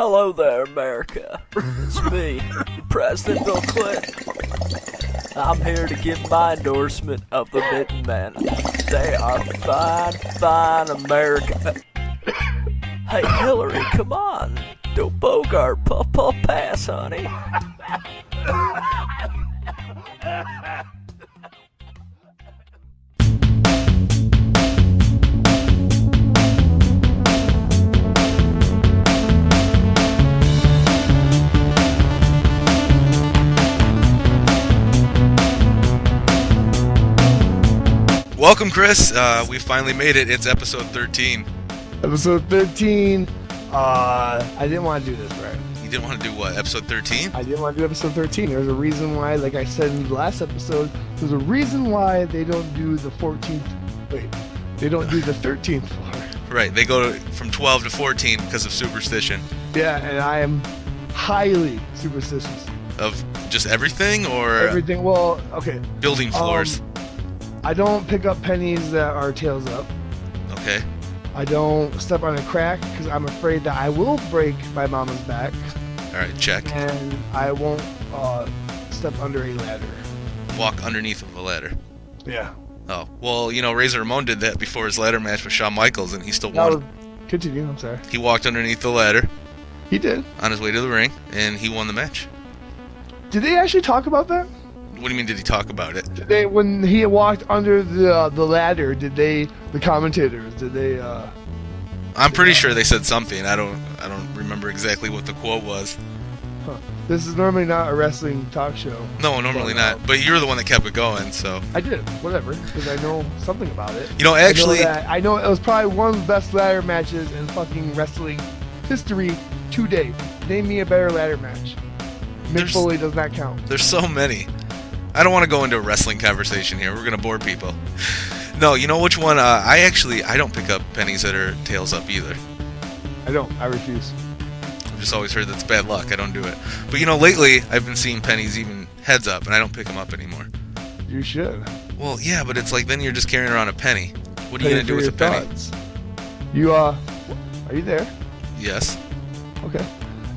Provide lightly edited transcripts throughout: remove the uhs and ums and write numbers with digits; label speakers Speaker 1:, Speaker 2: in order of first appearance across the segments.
Speaker 1: Hello there, America. It's me, President Bill Clinton. I'm here to give my endorsement of the Mitten Men. They are fine, fine America. Hey, Hillary, come on. Don't bogart, puff, puff, pass, honey.
Speaker 2: Welcome, Chris. We finally made it. It's episode 13.
Speaker 3: Episode 13. I didn't want to do this, right?
Speaker 2: You didn't want to do what? Episode 13?
Speaker 3: I didn't want to do episode 13. There's a reason why, like I said in the last episode, there's a reason why they don't do the 14th. Wait, they don't do the 13th floor.
Speaker 2: Right. They go from 12 to 14 because of superstition.
Speaker 3: Yeah, and I am highly superstitious.
Speaker 2: Of just everything, or
Speaker 3: everything? Well, okay.
Speaker 2: Building floors.
Speaker 3: I don't pick up pennies that are tails up.
Speaker 2: Okay.
Speaker 3: I don't step on a crack because I'm afraid that I will break my mama's back.
Speaker 2: All right, check.
Speaker 3: And I won't step under a ladder.
Speaker 2: Walk underneath of a ladder.
Speaker 3: Yeah.
Speaker 2: Oh, well, you know, Razor Ramon did that before his ladder match with Shawn Michaels, and he still won.
Speaker 3: Continue, I'm sorry.
Speaker 2: He walked underneath the ladder.
Speaker 3: He did.
Speaker 2: On his way to the ring, and he won the match.
Speaker 3: Did they actually talk about that?
Speaker 2: What do you mean, did he talk about it?
Speaker 3: Did they, when he walked under the ladder, the commentators,
Speaker 2: I'm pretty sure they said something. I don't remember exactly what the quote was.
Speaker 3: Huh. This is normally not a wrestling talk show.
Speaker 2: No, normally not. But you're the one that kept it going, so.
Speaker 3: I did, whatever, because I know something about it.
Speaker 2: You know, actually,
Speaker 3: I know it was probably one of the best ladder matches in fucking wrestling history to date. Name me a better ladder match. Mick Foley does not count.
Speaker 2: There's so many. I don't want to go into a wrestling conversation here. We're going to bore people. No, you know which one? I don't pick up pennies that are tails up either.
Speaker 3: I don't. I refuse.
Speaker 2: I've just always heard that's bad luck. I don't do it. But, you know, lately I've been seeing pennies even heads up, and I don't pick them up anymore.
Speaker 3: You should.
Speaker 2: Well, yeah, but it's like then you're just carrying around a penny. What are you going to do with a penny?
Speaker 3: You, are you there?
Speaker 2: Yes.
Speaker 3: Okay.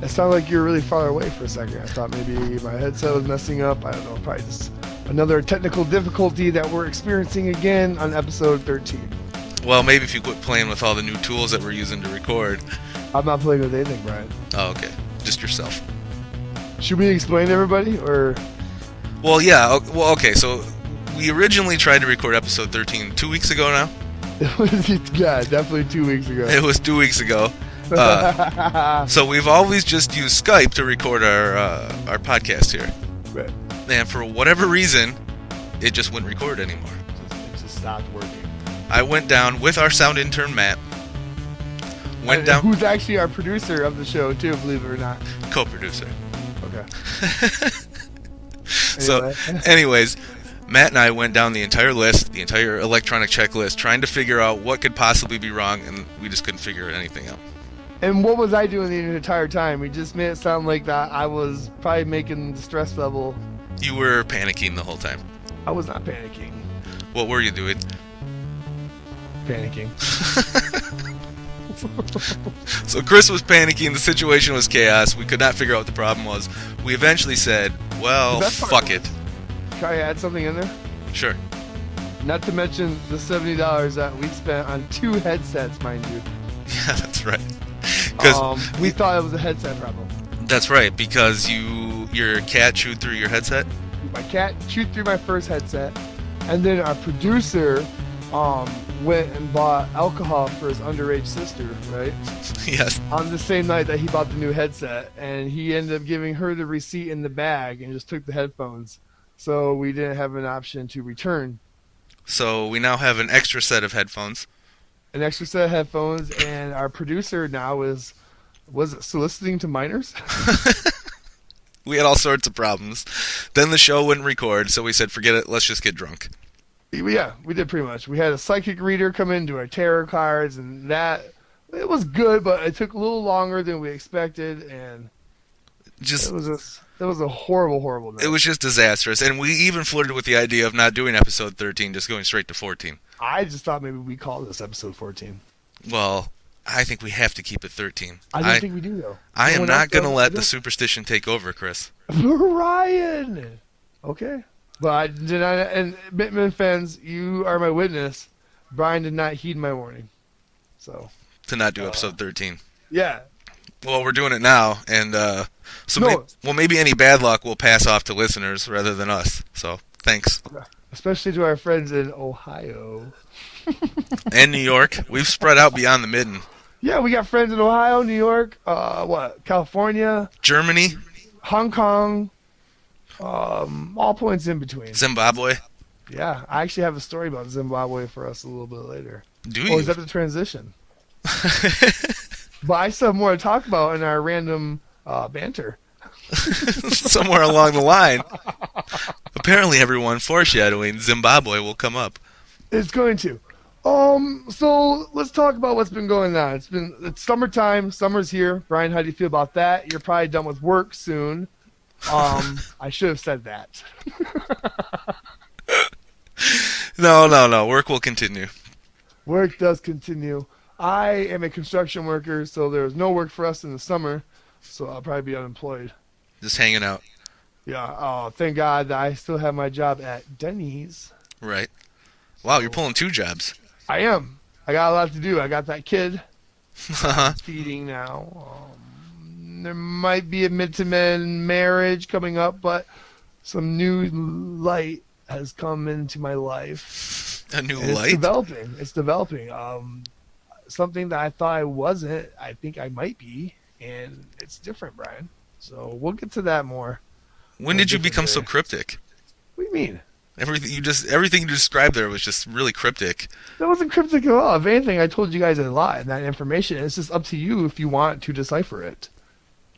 Speaker 3: It sounded like you were really far away for a second. I thought maybe my headset was messing up. I don't know. Probably just another technical difficulty that we're experiencing again on episode 13.
Speaker 2: Well, maybe if you quit playing with all the new tools that we're using to record.
Speaker 3: I'm not playing with anything, Brian.
Speaker 2: Oh, okay. Just yourself.
Speaker 3: Should we explain to everybody, or?
Speaker 2: Well, yeah. Well, okay. So we originally tried to record episode 13 2 weeks ago now.
Speaker 3: Yeah, definitely 2 weeks ago.
Speaker 2: It was 2 weeks ago. So we've always just used Skype to record our podcast here.
Speaker 3: Right.
Speaker 2: And for whatever reason, it just wouldn't record anymore.
Speaker 3: It just stopped working.
Speaker 2: I went down with our sound intern, Matt.
Speaker 3: Who's actually our producer of the show, too, believe it or not.
Speaker 2: Co-producer.
Speaker 3: Okay.
Speaker 2: So, anyways, Matt and I went down the entire list, the entire electronic checklist, trying to figure out what could possibly be wrong, and we just couldn't figure anything out.
Speaker 3: And what was I doing the entire time? We just made it sound like that I was probably making the stress level.
Speaker 2: You were panicking the whole time.
Speaker 3: I was not panicking.
Speaker 2: What were you doing?
Speaker 3: Panicking.
Speaker 2: So Chris was panicking. The situation was chaos. We could not figure out what the problem was. We eventually said, well, fuck it.
Speaker 3: Can I add something in there?
Speaker 2: Sure.
Speaker 3: Not to mention the $70 that we spent on 2 headsets, mind you.
Speaker 2: Yeah, that's right.
Speaker 3: We thought it was a headset problem.
Speaker 2: That's right, because your cat chewed through your headset?
Speaker 3: My cat chewed through my first headset, and then our producer went and bought alcohol for his underage sister, right?
Speaker 2: Yes.
Speaker 3: On the same night that he bought the new headset, and he ended up giving her the receipt in the bag and just took the headphones. So we didn't have an option to return.
Speaker 2: So we now have an extra set of headphones.
Speaker 3: An extra set of headphones, and our producer now was it soliciting to minors?
Speaker 2: We had all sorts of problems. Then the show wouldn't record, so we said, forget it, let's just get drunk.
Speaker 3: Yeah, we did pretty much. We had a psychic reader come in, do our tarot cards, and that, it was good, but it took a little longer than we expected, and it was a horrible night.
Speaker 2: It was just disastrous, and we even flirted with the idea of not doing episode 13, just going straight to 14.
Speaker 3: I just thought maybe we call this episode 14.
Speaker 2: Well,
Speaker 3: I
Speaker 2: think we have to keep it 13.
Speaker 3: I don't think we do, though.
Speaker 2: I am not going to let the superstition take over, Chris.
Speaker 3: Ryan! Okay. But I did not, and Mitten Men fans, you are my witness. Brian did not heed my warning. So.
Speaker 2: To not do episode 13.
Speaker 3: Yeah.
Speaker 2: Well, we're doing it now, and maybe any bad luck will pass off to listeners rather than us. So, thanks.
Speaker 3: Especially to our friends in Ohio.
Speaker 2: And New York. We've spread out beyond the Mitten.
Speaker 3: Yeah, we got friends in Ohio, New York, California,
Speaker 2: Germany,
Speaker 3: Hong Kong, all points in between.
Speaker 2: Zimbabwe.
Speaker 3: Yeah, I actually have a story about Zimbabwe for us a little bit later.
Speaker 2: Do you?
Speaker 3: Or is that the transition? But I still have more to talk about in our random banter.
Speaker 2: Somewhere along the line. Apparently, everyone foreshadowing Zimbabwe will come up.
Speaker 3: It's going to. So let's talk about what's been going on. It's summertime. Summer's here. Brian, how do you feel about that? You're probably done with work soon. I should have said that.
Speaker 2: No. Work will continue.
Speaker 3: Work does continue. I am a construction worker, so there's no work for us in the summer, so I'll probably be unemployed.
Speaker 2: Just hanging out.
Speaker 3: Yeah. Oh, thank God that I still have my job at Denny's.
Speaker 2: Right. Wow, you're pulling 2 jobs.
Speaker 3: I am. I got a lot to do. I got that kid feeding now. There might be a Mitten Men marriage coming up, but some new light has come into my life.
Speaker 2: A new light?
Speaker 3: It's developing. Something that I thought I wasn't, I think I might be, and it's different, Brian. So we'll get to that more.
Speaker 2: When did you become so cryptic?
Speaker 3: What do you mean?
Speaker 2: Everything you described there was just really cryptic.
Speaker 3: That wasn't cryptic at all. If anything, I told you guys a lot in that information. It's just up to you if you want to decipher it.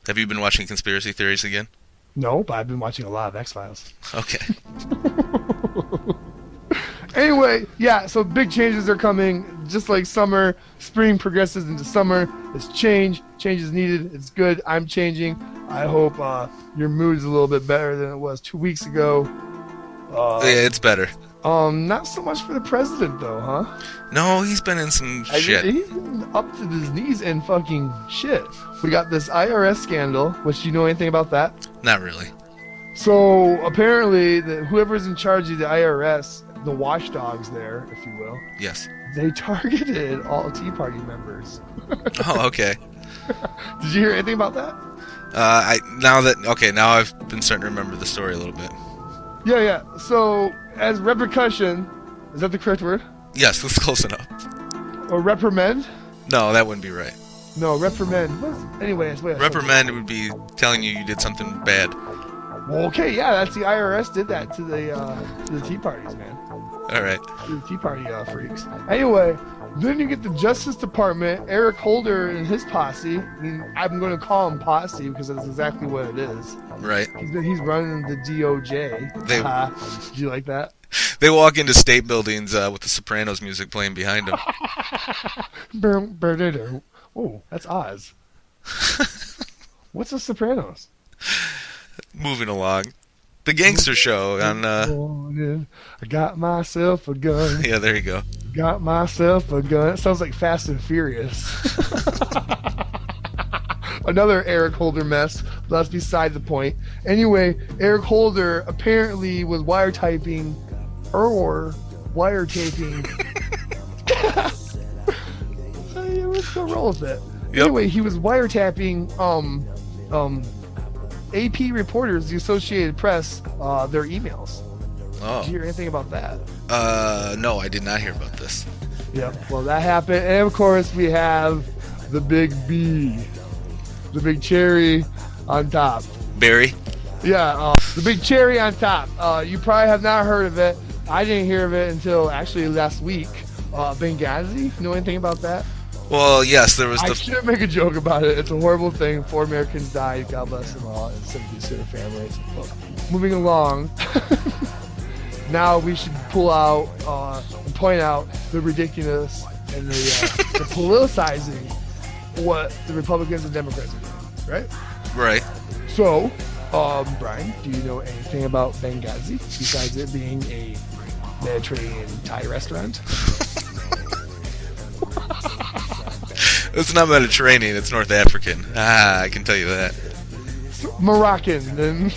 Speaker 2: Have you been watching conspiracy theories again?
Speaker 3: No, but I've been watching a lot of X-Files.
Speaker 2: Okay.
Speaker 3: Anyway, yeah, so big changes are coming. Just like summer, spring progresses into summer. It's change. Change is needed. It's good. I'm changing. I hope your mood's a little bit better than it was 2 weeks ago.
Speaker 2: Yeah, it's better.
Speaker 3: Not so much for the president, though, huh?
Speaker 2: No, he's been in some shit.
Speaker 3: He's been up to his knees in fucking shit. We got this IRS scandal, which you know anything about that?
Speaker 2: Not really.
Speaker 3: So, apparently, whoever's in charge of the IRS, the watchdogs there, if you will.
Speaker 2: Yes.
Speaker 3: They targeted all Tea Party members.
Speaker 2: Oh, okay.
Speaker 3: Did you hear anything about that?
Speaker 2: Now I've been starting to remember the story a little bit.
Speaker 3: Yeah. So, as repercussion, is that the correct word?
Speaker 2: Yes, that's close enough.
Speaker 3: Or reprimand?
Speaker 2: No, that wouldn't be right.
Speaker 3: No, reprimand. Anyways, wait.
Speaker 2: Reprimand would be telling you did something bad.
Speaker 3: Well, okay, yeah, that's the IRS did that to the Tea Parties, man.
Speaker 2: All right.
Speaker 3: To the Tea Party freaks. Anyway, then you get the Justice Department, Eric Holder and his posse. I mean, I'm going to call him posse because that's exactly what it is.
Speaker 2: Right.
Speaker 3: He's running the DOJ. Did you like that?
Speaker 2: They walk into state buildings with the Sopranos music playing behind them.
Speaker 3: Oh, that's Oz. What's the Sopranos?
Speaker 2: Moving along. The Gangster Show on...
Speaker 3: I got myself a gun.
Speaker 2: Yeah, there you go.
Speaker 3: Got myself a gun. It sounds like Fast and Furious. Another Eric Holder mess. That's beside the point. Anyway, Eric Holder apparently was wiretapping. Let's go roll with it.
Speaker 2: Yep.
Speaker 3: Anyway, he was wiretapping AP reporters, the Associated Press, their emails.
Speaker 2: Oh.
Speaker 3: Did you hear anything about that?
Speaker 2: No, I did not hear about this.
Speaker 3: Yep. Well, that happened, and of course we have the big B, the big cherry on top.
Speaker 2: Barry?
Speaker 3: Yeah, the big cherry on top. You probably have not heard of it. I didn't hear of it until actually last week. Benghazi. Know anything about that?
Speaker 2: Well, yes, there was
Speaker 3: I shouldn't make a joke about it. It's a horrible thing. 4 Americans died. God bless them all, and sympathies to their families. Well, moving along. Now we should pull out and point out the ridiculous and the politicizing what the Republicans and Democrats are doing, right?
Speaker 2: Right.
Speaker 3: So, Brian, do you know anything about Benghazi besides it being a Mediterranean Thai restaurant?
Speaker 2: It's not Mediterranean, it's North African. I can tell you that.
Speaker 3: Moroccan, then.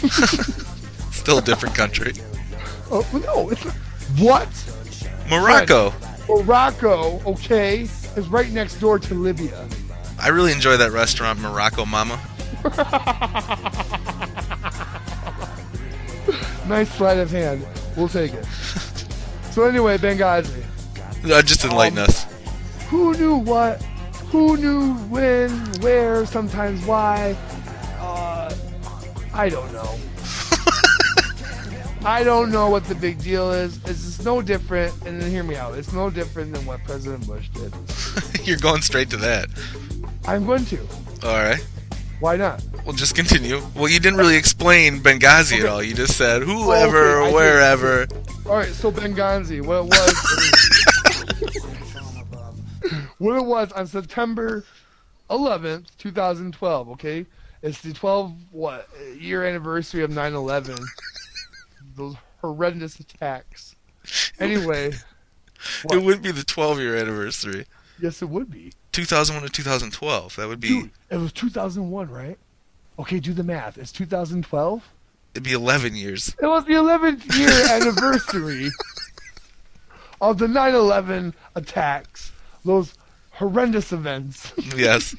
Speaker 2: Still a different country.
Speaker 3: Oh, no, it's not. What?
Speaker 2: Morocco.
Speaker 3: Morocco, okay, is right next door to Libya.
Speaker 2: I really enjoy that restaurant, Morocco Mama.
Speaker 3: Nice sleight of hand. We'll take it. So anyway, Benghazi.
Speaker 2: Just enlighten us.
Speaker 3: Who knew what? Who knew when, where, sometimes why? I don't know. I don't know what the big deal is. It's just no different, and then hear me out. It's no different than what President Bush did.
Speaker 2: You're going straight to that.
Speaker 3: I'm going to.
Speaker 2: All right.
Speaker 3: Why not?
Speaker 2: Well, just continue. Well, you didn't really explain Benghazi at all. You just said whoever or wherever.
Speaker 3: All right, so Benghazi, what it was on September 11th, 2012, okay? It's the 12-year anniversary of 9/11. Those horrendous attacks. Anyway.
Speaker 2: It wouldn't be the 12-year anniversary.
Speaker 3: Yes, it would be.
Speaker 2: 2001 to 2012. That would be...
Speaker 3: Dude, it was 2001, right? Okay, do the math. It's 2012?
Speaker 2: It'd be 11 years.
Speaker 3: It was the 11th year anniversary of the 9/11 attacks. Those horrendous events.
Speaker 2: Yes.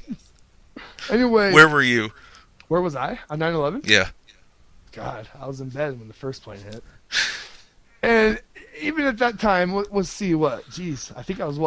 Speaker 3: Anyway.
Speaker 2: Where were you?
Speaker 3: Where was I? On 9/11?
Speaker 2: Yeah.
Speaker 3: God, I was in bed when the first plane hit. And even at that time, Jeez, I think I was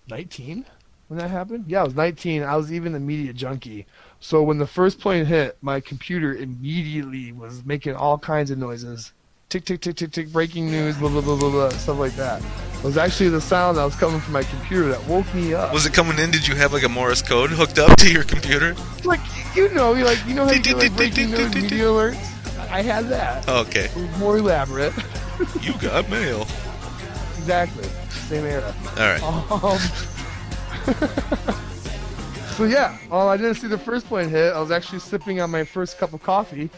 Speaker 3: 19 when that happened? Yeah, I was 19. I was even a media junkie. So when the first plane hit, my computer immediately was making all kinds of noises. Tick, tick, tick, tick, tick, breaking news, blah, blah, blah, blah, blah, stuff like that. It was actually the sound that was coming from my computer that woke me up.
Speaker 2: Was it coming in? Did you have like a Morse code hooked up to your computer?
Speaker 3: Like, you know how you do like breaking news media alerts? I had that.
Speaker 2: Okay.
Speaker 3: It was more elaborate.
Speaker 2: You got mail.
Speaker 3: Exactly. Same era.
Speaker 2: All right.
Speaker 3: So yeah, I didn't see the first plane hit. I was actually sipping on my first cup of coffee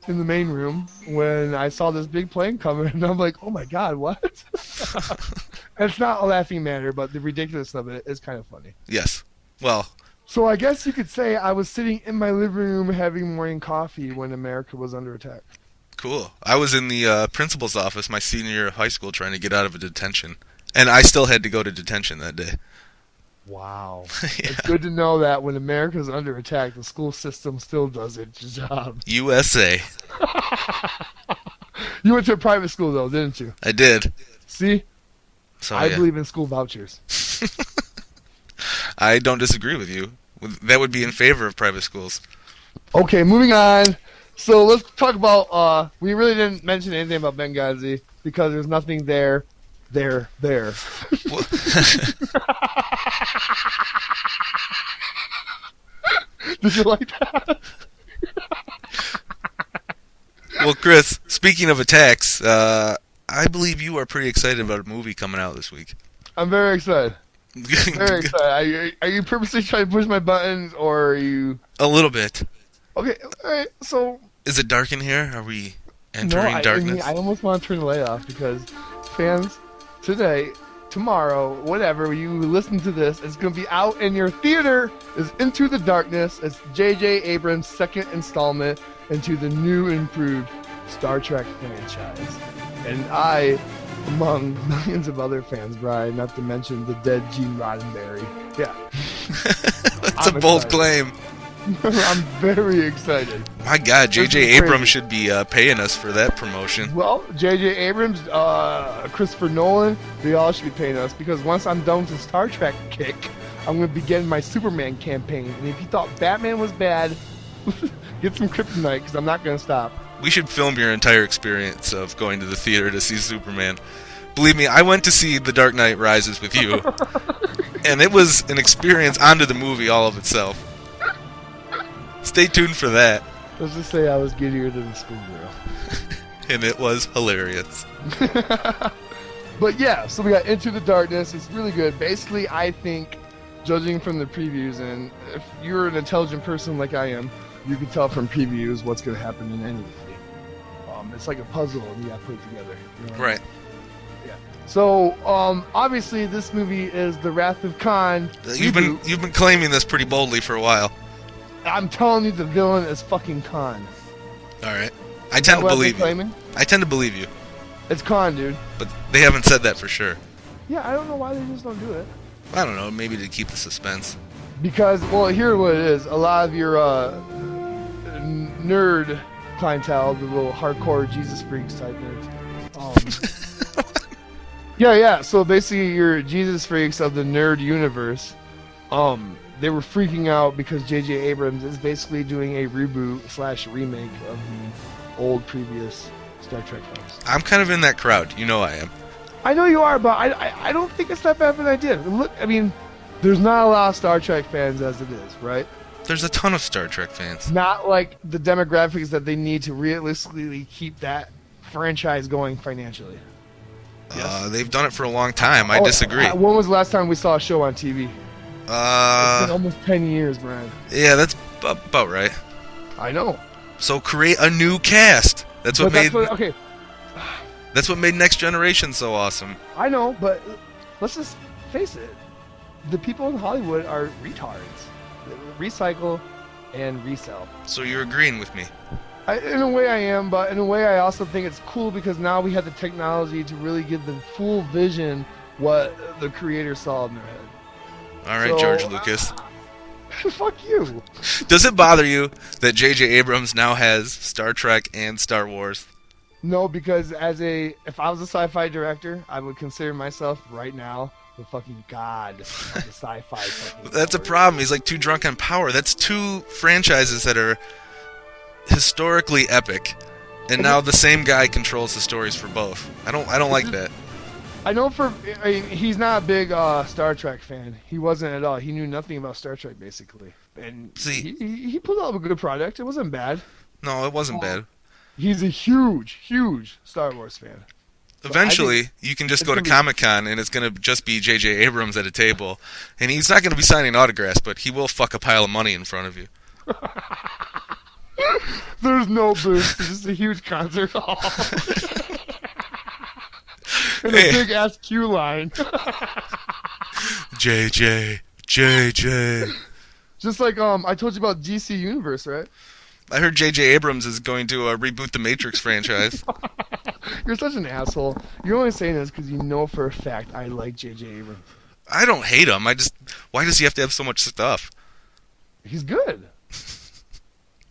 Speaker 3: in the main room when I saw this big plane coming, and I'm like, oh my god, what? It's not a laughing matter, but the ridiculousness of it is kind of funny.
Speaker 2: Yes. Well.
Speaker 3: So I guess you could say I was sitting in my living room having morning coffee when America was under attack. Cool.
Speaker 2: I was in the principal's office my senior year of high school trying to get out of a detention. And I still had to go to detention that day.
Speaker 3: Wow.
Speaker 2: Yeah.
Speaker 3: It's good to know that when America's under attack, the school system still does its job.
Speaker 2: USA.
Speaker 3: You went to a private school, though, didn't you?
Speaker 2: I did.
Speaker 3: See?
Speaker 2: So,
Speaker 3: I believe in school vouchers.
Speaker 2: I don't disagree with you. That would be in favor of private schools.
Speaker 3: Okay, moving on. So let's talk about, we really didn't mention anything about Benghazi because there's nothing there. Did you like that?
Speaker 2: Well, Chris, speaking of attacks, I believe you are pretty excited about a movie coming out this week.
Speaker 3: I'm very excited. Very excited. Are you purposely trying to push my buttons, or are you...
Speaker 2: A little bit.
Speaker 3: Okay, alright, so...
Speaker 2: Is it dark in here? Are we entering darkness?
Speaker 3: I almost want to turn the light off because fans... Today, tomorrow, whatever, you listen to this, it's going to be out in your theater, is Into the Darkness. It's J.J. Abrams' second installment into the new improved Star Trek franchise. And I, among millions of other fans, Brian, not to mention the dead Gene Roddenberry. Yeah.
Speaker 2: That's a bold claim.
Speaker 3: I'm very excited.
Speaker 2: My God, J.J. Abrams should be paying us for that promotion.
Speaker 3: Well, J.J. Abrams, Christopher Nolan, they all should be paying us because once I'm done with the Star Trek kick, I'm going to begin my Superman campaign. And if you thought Batman was bad, get some kryptonite because I'm not going to stop.
Speaker 2: We should film your entire experience of going to the theater to see Superman. Believe me, I went to see The Dark Knight Rises with you, and it was an experience onto the movie all of itself. Stay tuned for that.
Speaker 3: Let's just say I was giddier than a schoolgirl.
Speaker 2: And it was hilarious.
Speaker 3: But yeah, so we got Into the Darkness. It's really good. Basically, I think, judging from the previews, and if you're an intelligent person like I am, you can tell from previews what's going to happen in any movie. It's like a puzzle, and you got to put it together. You know?
Speaker 2: Right.
Speaker 3: Yeah. So, obviously, this movie is The Wrath of Khan.
Speaker 2: You've been claiming this pretty boldly for a while.
Speaker 3: I'm telling you, the villain is fucking Khan.
Speaker 2: All right. I tend to believe you.
Speaker 3: Claiming?
Speaker 2: I tend to believe you.
Speaker 3: It's Khan, dude.
Speaker 2: But they haven't said that for sure.
Speaker 3: Yeah, I don't know why they just don't do it.
Speaker 2: I don't know. Maybe to keep the suspense.
Speaker 3: Because, well, here's what it is. A lot of your nerd clientele, the little hardcore Jesus freaks type nerds. Yeah. So basically, your Jesus freaks of the nerd universe. They were freaking out because J.J. Abrams is basically doing a reboot/remake of the old previous Star Trek films.
Speaker 2: I'm kind of in that crowd. You know I am.
Speaker 3: I know you are, but I don't think it's that bad of an idea. Look, I mean, there's not a lot of Star Trek fans as it is, right?
Speaker 2: There's a ton of Star Trek fans.
Speaker 3: Not like the demographics that they need to realistically keep that franchise going financially. Yes.
Speaker 2: They've done it for a long time. I disagree.
Speaker 3: When was the last time we saw a show on TV? It's been almost 10 years, Brian.
Speaker 2: Yeah, that's about right.
Speaker 3: I know.
Speaker 2: So create a new cast. That's what made Next Generation so awesome.
Speaker 3: I know, but let's just face it. The people in Hollywood are retards. They recycle and resell.
Speaker 2: So you're agreeing with me?
Speaker 3: In a way I am, but in a way I also think it's cool because now we have the technology to really give the full vision what the creator saw in their head.
Speaker 2: All right, George Lucas.
Speaker 3: Fuck you.
Speaker 2: Does it bother you that J.J. Abrams now has Star Trek and Star Wars?
Speaker 3: No, because if I was a sci-fi director, I would consider myself right now the fucking god of the sci-fi.
Speaker 2: That's a problem. He's like too drunk on power. That's two franchises that are historically epic, and now the same guy controls the stories for both. I don't like that.
Speaker 3: I know he's not a big Star Trek fan. He wasn't at all. He knew nothing about Star Trek basically, and
Speaker 2: see,
Speaker 3: he pulled out a good product. It wasn't bad.
Speaker 2: No, it wasn't bad.
Speaker 3: He's a huge Star Wars fan.
Speaker 2: Eventually, you can just go to Comic-Con and it's going to just be J.J. Abrams at a table, and he's not going to be signing autographs, but he will fuck a pile of money in front of you.
Speaker 3: There's no booth. It's just a huge concert hall. And a big ass queue line.
Speaker 2: JJ.
Speaker 3: Just like I told you about DC Universe, right?
Speaker 2: I heard J.J. Abrams is going to reboot the Matrix franchise.
Speaker 3: You're such an asshole. You're only saying this because you know for a fact I like J.J. Abrams.
Speaker 2: I don't hate him. Why does he have to have so much stuff?
Speaker 3: He's good.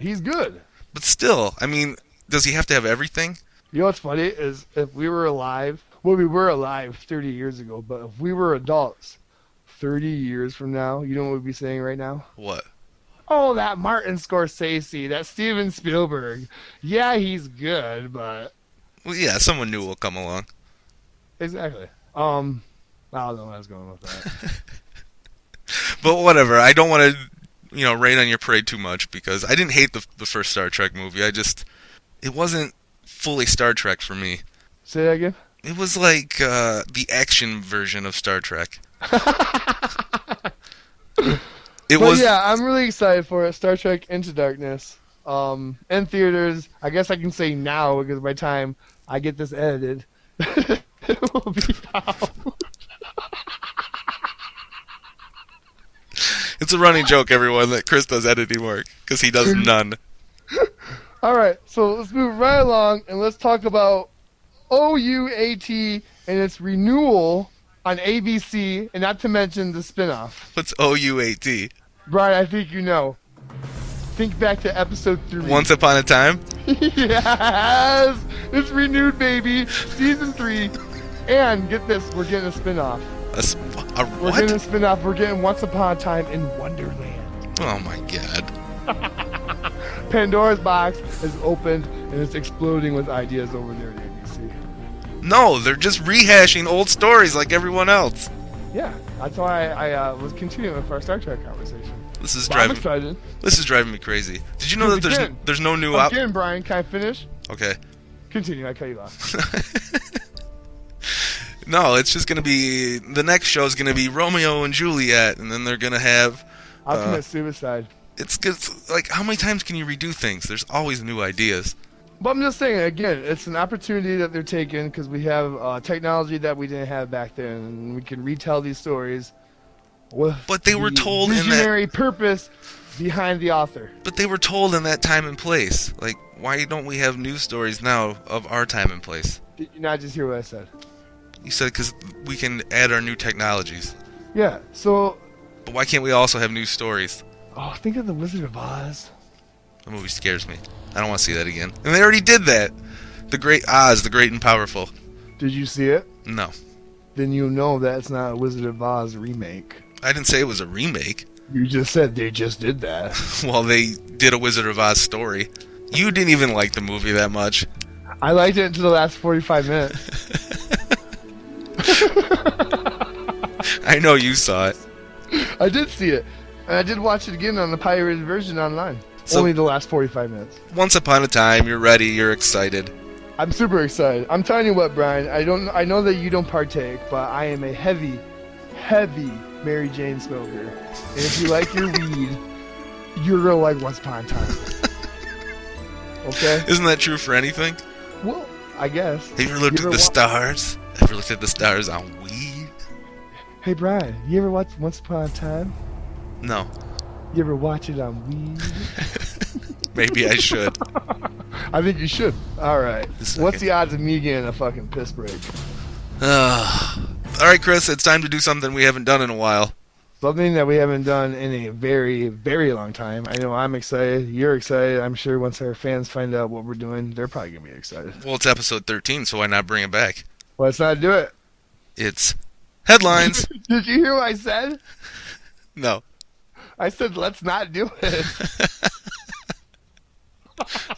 Speaker 3: He's good.
Speaker 2: But still, I mean, does he have to have everything?
Speaker 3: You know what's funny is if we were alive, well, we were alive 30 years ago, but if we were adults 30 years from now, you know what we'd be saying right now?
Speaker 2: What?
Speaker 3: Oh, that Martin Scorsese, that Steven Spielberg. Yeah, he's good, but...
Speaker 2: Well, yeah, someone new will come along.
Speaker 3: Exactly. I don't know where I was going with that.
Speaker 2: But whatever, I don't want to, rain on your parade too much, because I didn't hate the first Star Trek movie. It wasn't fully Star Trek for me.
Speaker 3: Say that again?
Speaker 2: It was like the action version of Star Trek.
Speaker 3: Yeah, I'm really excited for it. Star Trek Into Darkness. In theaters, I guess I can say now because by the time I get this edited, it will be out.
Speaker 2: It's a running joke, everyone, that Chris does editing work because he does none.
Speaker 3: All right, so let's move right along and let's talk about OUAT and its renewal on ABC, and not to mention the spinoff.
Speaker 2: What's OUAT?
Speaker 3: Brian, I think you know. Think back to episode 3.
Speaker 2: Once Upon a Time?
Speaker 3: Yes! It's renewed, baby! Season 3. And get this, we're getting a spinoff.
Speaker 2: What?
Speaker 3: We're getting a spinoff. We're getting Once Upon a Time in Wonderland.
Speaker 2: Oh my god.
Speaker 3: Pandora's box is opened and it's exploding with ideas over there at ABC.
Speaker 2: No, they're just rehashing old stories like everyone else.
Speaker 3: Yeah, that's why I was continuing with our Star Trek conversation. I'm excited.
Speaker 2: This is driving me crazy. Did you know that there's no new
Speaker 3: Again, Brian, can I finish?
Speaker 2: Okay.
Speaker 3: Continue, I cut you off.
Speaker 2: No, it's just gonna be the next show is gonna be Romeo and Juliet, and then they're gonna have.
Speaker 3: I'll commit suicide.
Speaker 2: It's like how many times can you redo things? There's always new ideas.
Speaker 3: But I'm just saying, again, it's an opportunity that they're taking because we have technology that we didn't have back then, and we can retell these stories with
Speaker 2: But they were told in that
Speaker 3: visionary purpose behind the author.
Speaker 2: But they were told in that time and place. Like, why don't we have news stories now of our time and place?
Speaker 3: Did you not just hear what I said?
Speaker 2: You said because we can add our new technologies.
Speaker 3: Yeah, so...
Speaker 2: But why can't we also have news stories?
Speaker 3: Oh, think of The Wizard of Oz.
Speaker 2: The movie scares me. I don't want to see that again. And they already did that. The Great Oz, the Great and Powerful.
Speaker 3: Did you see it?
Speaker 2: No.
Speaker 3: Then you know that's not a Wizard of Oz remake.
Speaker 2: I didn't say it was a remake.
Speaker 3: You just said they just did that.
Speaker 2: Well, they did a Wizard of Oz story. You didn't even like the movie that much.
Speaker 3: I liked it until the last 45 minutes.
Speaker 2: I know you saw it.
Speaker 3: I did see it. And I did watch it again on the pirated version online.
Speaker 2: So-
Speaker 3: Only the last 45 minutes.
Speaker 2: Once upon a time, you're ready, you're excited.
Speaker 3: I'm super excited. I'm telling you what, Brian. I know that you don't partake, but I am a heavy Mary Jane smoker. And if you like your weed, you're gonna like Once Upon a Time. Okay?
Speaker 2: Isn't that true for anything?
Speaker 3: Well, I guess.
Speaker 2: Have you ever looked at the stars? Ever looked at the stars on weed?
Speaker 3: Hey, Brian, you ever watch Once Upon a Time?
Speaker 2: No.
Speaker 3: You ever watch it on weed?
Speaker 2: Maybe I should.
Speaker 3: I think you should. All right.
Speaker 2: Okay.
Speaker 3: What's the odds of me getting a fucking piss break?
Speaker 2: Alright, Chris, it's time to do something we haven't done in a while.
Speaker 3: Something that we haven't done in a very, very long time. I know I'm excited. You're excited. I'm sure once our fans find out what we're doing, they're probably going to be excited.
Speaker 2: Well, it's episode 13, so why not bring it back?
Speaker 3: Let's not do it.
Speaker 2: It's headlines.
Speaker 3: Did you hear what I said?
Speaker 2: No.
Speaker 3: I said, let's not do it.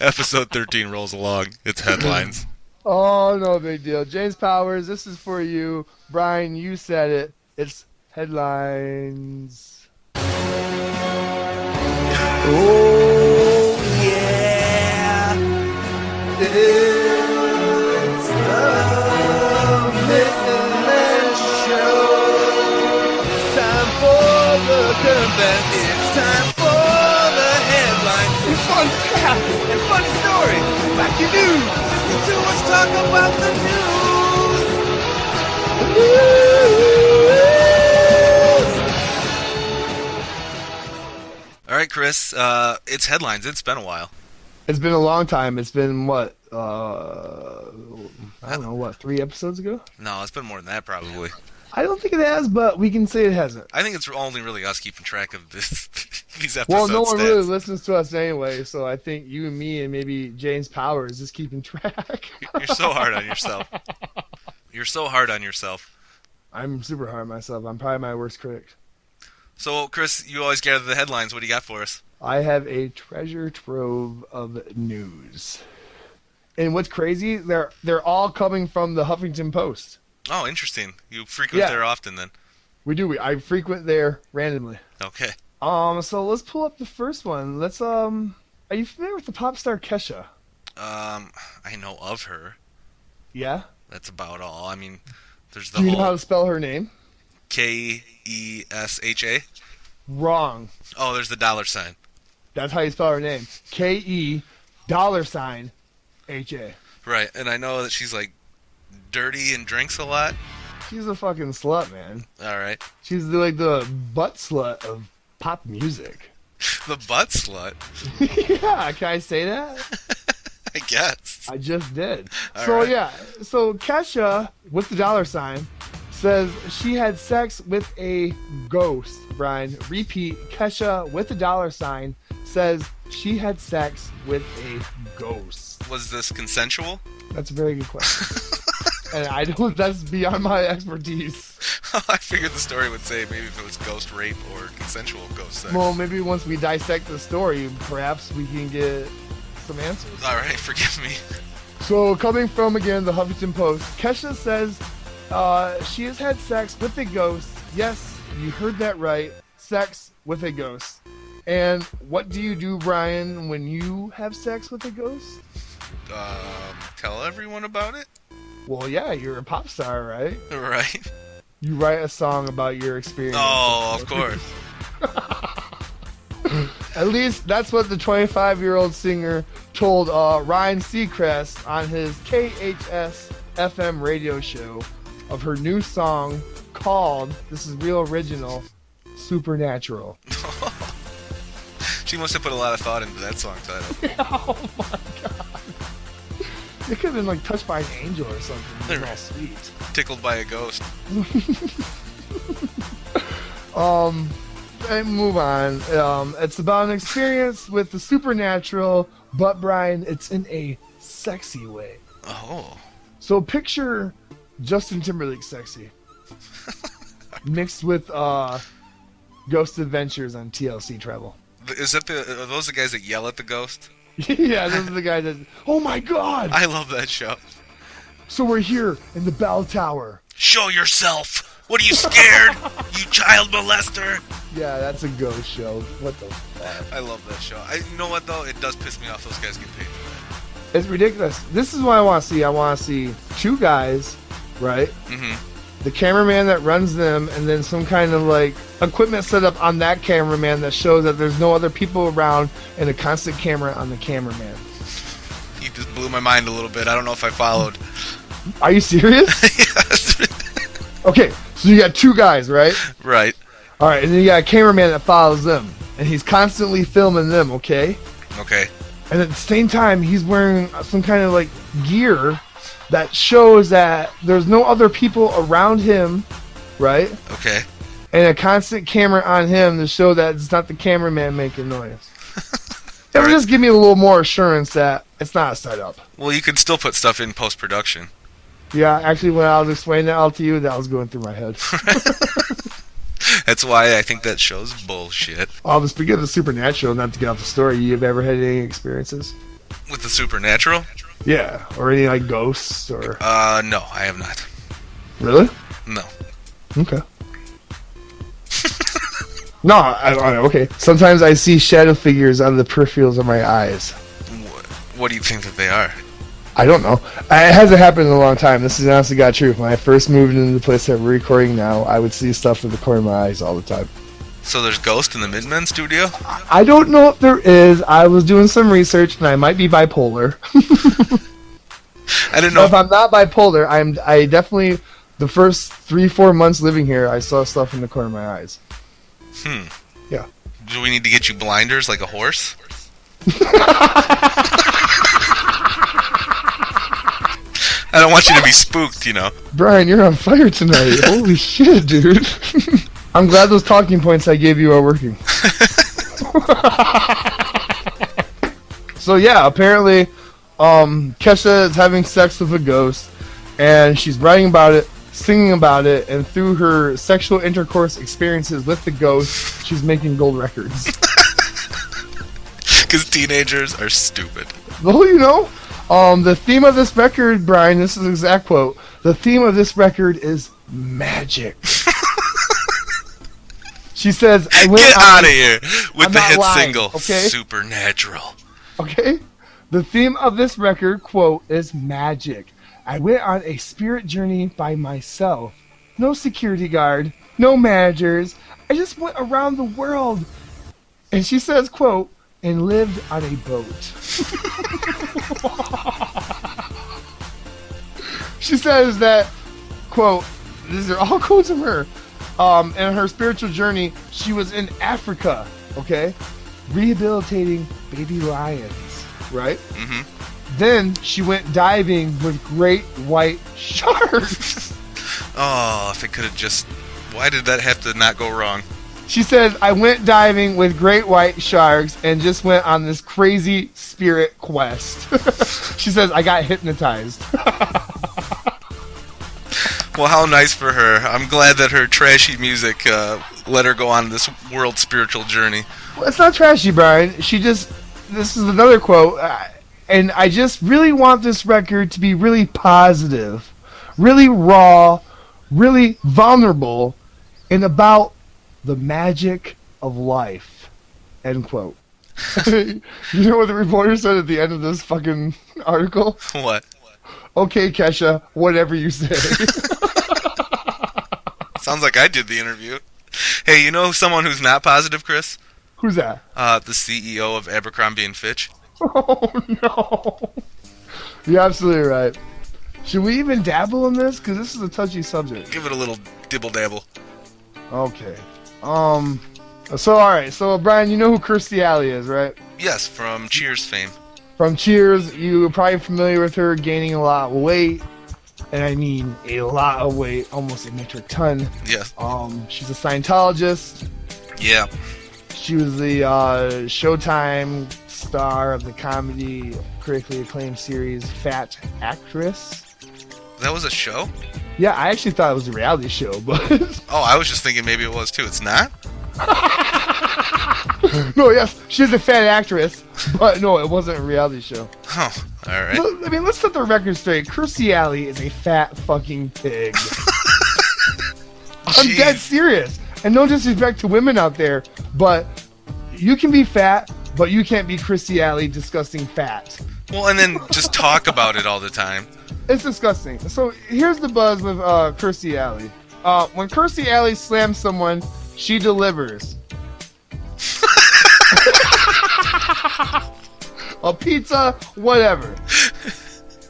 Speaker 2: Episode 13 rolls along. It's headlines.
Speaker 3: Oh, no big deal. James Powers, this is for you. Brian, you said it. It's headlines.
Speaker 1: Oh, yeah. It's the Mitten Men Show. It's time for the convention. It's time for the headlines. It's fun facts and funny stories. Back your news. Listen to us talk about the news.
Speaker 2: All right, Chris, it's headlines. It's been a while.
Speaker 3: It's been a long time. It's been, what, I don't know, what, 3 episodes ago?
Speaker 2: No, it's been more than that, probably.
Speaker 3: I don't think it has, but we can say it hasn't.
Speaker 2: I think it's only really us keeping track of this, these episodes.
Speaker 3: Well, no one
Speaker 2: stats.
Speaker 3: really listens to us anyway, so I think you and me and maybe James Powers is keeping track.
Speaker 2: You're so hard on yourself. You're so hard on yourself.
Speaker 3: I'm super hard on myself. I'm probably my worst critic.
Speaker 2: So, Chris, you always gather the headlines. What do you got for us?
Speaker 3: I have a treasure trove of news. And what's crazy, they're all coming from the Huffington Post.
Speaker 2: Oh, interesting. You frequent there often, then.
Speaker 3: We do. I frequent there randomly.
Speaker 2: Okay.
Speaker 3: So let's pull up the first one. Let's are you familiar with the pop star Kesha?
Speaker 2: I know of her.
Speaker 3: Yeah?
Speaker 2: That's about all. I mean, there's the
Speaker 3: Do you
Speaker 2: whole
Speaker 3: know how to spell her name?
Speaker 2: Kesha.
Speaker 3: Wrong.
Speaker 2: Oh, there's the dollar sign.
Speaker 3: That's how you spell her name. KE $HA.
Speaker 2: Right, and I know that she's like dirty and drinks a lot.
Speaker 3: She's a fucking slut, man.
Speaker 2: All right.
Speaker 3: She's like the butt slut of pop music.
Speaker 2: The butt slut.
Speaker 3: Yeah, can I say that?
Speaker 2: I guess.
Speaker 3: I just did.
Speaker 2: All
Speaker 3: So
Speaker 2: right.
Speaker 3: yeah, so Kesha with the dollar sign says she had sex with a ghost. Brian, repeat. Kesha with the dollar sign says she had sex with a ghost.
Speaker 2: Was this consensual?
Speaker 3: That's a very good question. And I don't. That's beyond my expertise.
Speaker 2: I figured the story would say maybe if it was ghost rape or consensual ghost sex.
Speaker 3: Well, maybe once we dissect the story, perhaps we can get some answers.
Speaker 2: All right, forgive me.
Speaker 3: So, coming from, again, the Huffington Post, Kesha says she has had sex with a ghost. Yes, you heard that right. Sex with a ghost. And what do you do, Brian, when you have sex with a ghost?
Speaker 2: Tell everyone about it?
Speaker 3: Well, yeah, you're a pop star, right?
Speaker 2: Right.
Speaker 3: You write a song about your experience.
Speaker 2: Oh, of course.
Speaker 3: At least that's what the 25-year-old singer told Ryan Seacrest on his KHS FM radio show of her new song called, this is real original, Supernatural.
Speaker 2: She must have put a lot of thought into that song title.
Speaker 3: Oh my god. It could have been like touched by an angel or something. It was all sweet.
Speaker 2: Tickled by a ghost.
Speaker 3: And move on. It's about an experience with the supernatural, but Brian, it's in a sexy way.
Speaker 2: Oh.
Speaker 3: So picture Justin Timberlake sexy. Mixed with Ghost Adventures on TLC Travel.
Speaker 2: Is that are those the guys that yell at the ghost?
Speaker 3: Yeah, those are the guys that... Oh my god!
Speaker 2: I love that show.
Speaker 3: So we're here in the Bell Tower.
Speaker 2: Show yourself! What, are you scared? You child molester!
Speaker 3: Yeah, that's a ghost show. What the fuck?
Speaker 2: I love that show. You know what, though? It does piss me off those guys get paid for that.
Speaker 3: It's ridiculous. This is what I want to see. I want to see two guys, right?
Speaker 2: Mm-hmm.
Speaker 3: The cameraman that runs them, and then some kind of like equipment set up on that cameraman that shows that there's no other people around, and a constant camera on the cameraman.
Speaker 2: You just blew my mind a little bit. I don't know if I followed.
Speaker 3: Are you serious?
Speaker 2: Yes.
Speaker 3: Okay, so you got two guys, right?
Speaker 2: Right.
Speaker 3: All right, and then you got a cameraman that follows them, and he's constantly filming them, okay?
Speaker 2: Okay.
Speaker 3: And at the same time, he's wearing some kind of like gear that shows that there's no other people around him, right?
Speaker 2: Okay.
Speaker 3: And a constant camera on him to show that it's not the cameraman making noise. That would just give me a little more assurance that it's not a setup.
Speaker 2: Well, you could still put stuff in post-production.
Speaker 3: Yeah, actually, when I was explaining that all to you, that was going through my head.
Speaker 2: That's why I think that show's bullshit.
Speaker 3: But speaking of the supernatural, not to get off the story, you've ever had any experiences?
Speaker 2: With the supernatural?
Speaker 3: Yeah, or any like ghosts or...
Speaker 2: No, I have not.
Speaker 3: Really?
Speaker 2: No.
Speaker 3: Okay. No, okay. Sometimes I see shadow figures on the peripherals of my eyes.
Speaker 2: What do you think that they are?
Speaker 3: I don't know. It hasn't happened in a long time. This is honestly God truth. When I first moved into the place that we're recording now, I would see stuff in the corner of my eyes all the time.
Speaker 2: So there's ghosts in the Mitten Men studio?
Speaker 3: I don't know if there is. I was doing some research, and I might be bipolar.
Speaker 2: I didn't know.
Speaker 3: If I'm not bipolar, I definitely, the first 3-4 months living here, I saw stuff in the corner of my eyes. Yeah.
Speaker 2: Do we need to get you blinders like a horse? I don't want you to be spooked, you know.
Speaker 3: Brian, you're on fire tonight. Holy shit, dude. I'm glad those talking points I gave you are working. So yeah, apparently, Kesha is having sex with a ghost, and she's writing about it, singing about it, and through her sexual intercourse experiences with the ghost, she's making gold records.
Speaker 2: Because teenagers are stupid.
Speaker 3: Well, you know, the theme of this record, Brian, this is an exact quote, the theme of this record is magic. She says, I went
Speaker 2: Get out of here with
Speaker 3: I'm
Speaker 2: the
Speaker 3: not
Speaker 2: hit
Speaker 3: lying,
Speaker 2: single,
Speaker 3: okay?
Speaker 2: Supernatural.
Speaker 3: Okay? The theme of this record, quote, is magic. I went on a spirit journey by myself. No security guard, no managers. I just went around the world. And she says, quote, and lived on a boat. She says that, quote, these are all quotes from her. In her spiritual journey, she was in Africa, okay, rehabilitating baby lions, right? Mm-hmm. Then she went diving with great white sharks.
Speaker 2: Oh, if it could have just... Why did that have to not go wrong?
Speaker 3: She says, I went diving with great white sharks and just went on this crazy spirit quest. She says, I got hypnotized.
Speaker 2: Well, how nice for her. I'm glad that her trashy music let her go on this world spiritual journey.
Speaker 3: Well, it's not trashy, Brian. This is another quote, and I just really want this record to be really positive, really raw, really vulnerable, and about the magic of life, end quote. You know what the reporter said at the end of this fucking article?
Speaker 2: What?
Speaker 3: Okay, Kesha, whatever you say.
Speaker 2: Sounds like I did the interview. Hey, you know someone who's not positive, Chris?
Speaker 3: Who's that?
Speaker 2: The CEO of Abercrombie & Fitch.
Speaker 3: Oh no! You're absolutely right. Should we even dabble in this? Because this is a touchy subject.
Speaker 2: Give it a little dibble dabble.
Speaker 3: Okay. So alright. So Brian, you know who Kirstie Alley is, right?
Speaker 2: Yes, from Cheers fame.
Speaker 3: From Cheers, you're probably familiar with her gaining a lot of weight. And I mean a lot of weight, almost a metric ton.
Speaker 2: Yes.
Speaker 3: She's a Scientologist.
Speaker 2: Yeah.
Speaker 3: She was the Showtime star of the comedy critically acclaimed series Fat Actress.
Speaker 2: That was a show?
Speaker 3: Yeah, I actually thought it was a reality show, but
Speaker 2: Oh, I was just thinking maybe it was too. It's not?
Speaker 3: no, yes, she's a fat actress, but no, it wasn't a reality show.
Speaker 2: Oh, alright.
Speaker 3: I mean, let's set the record straight. Kirstie Alley is a fat fucking pig. I'm dead serious. And no disrespect to women out there, but you can be fat, but you can't be Kirstie Alley disgusting fat.
Speaker 2: Well, and then just talk about it all the time.
Speaker 3: It's disgusting. So here's the buzz with Kirstie Alley. When Kirstie Alley slams someone, she delivers. A pizza, whatever.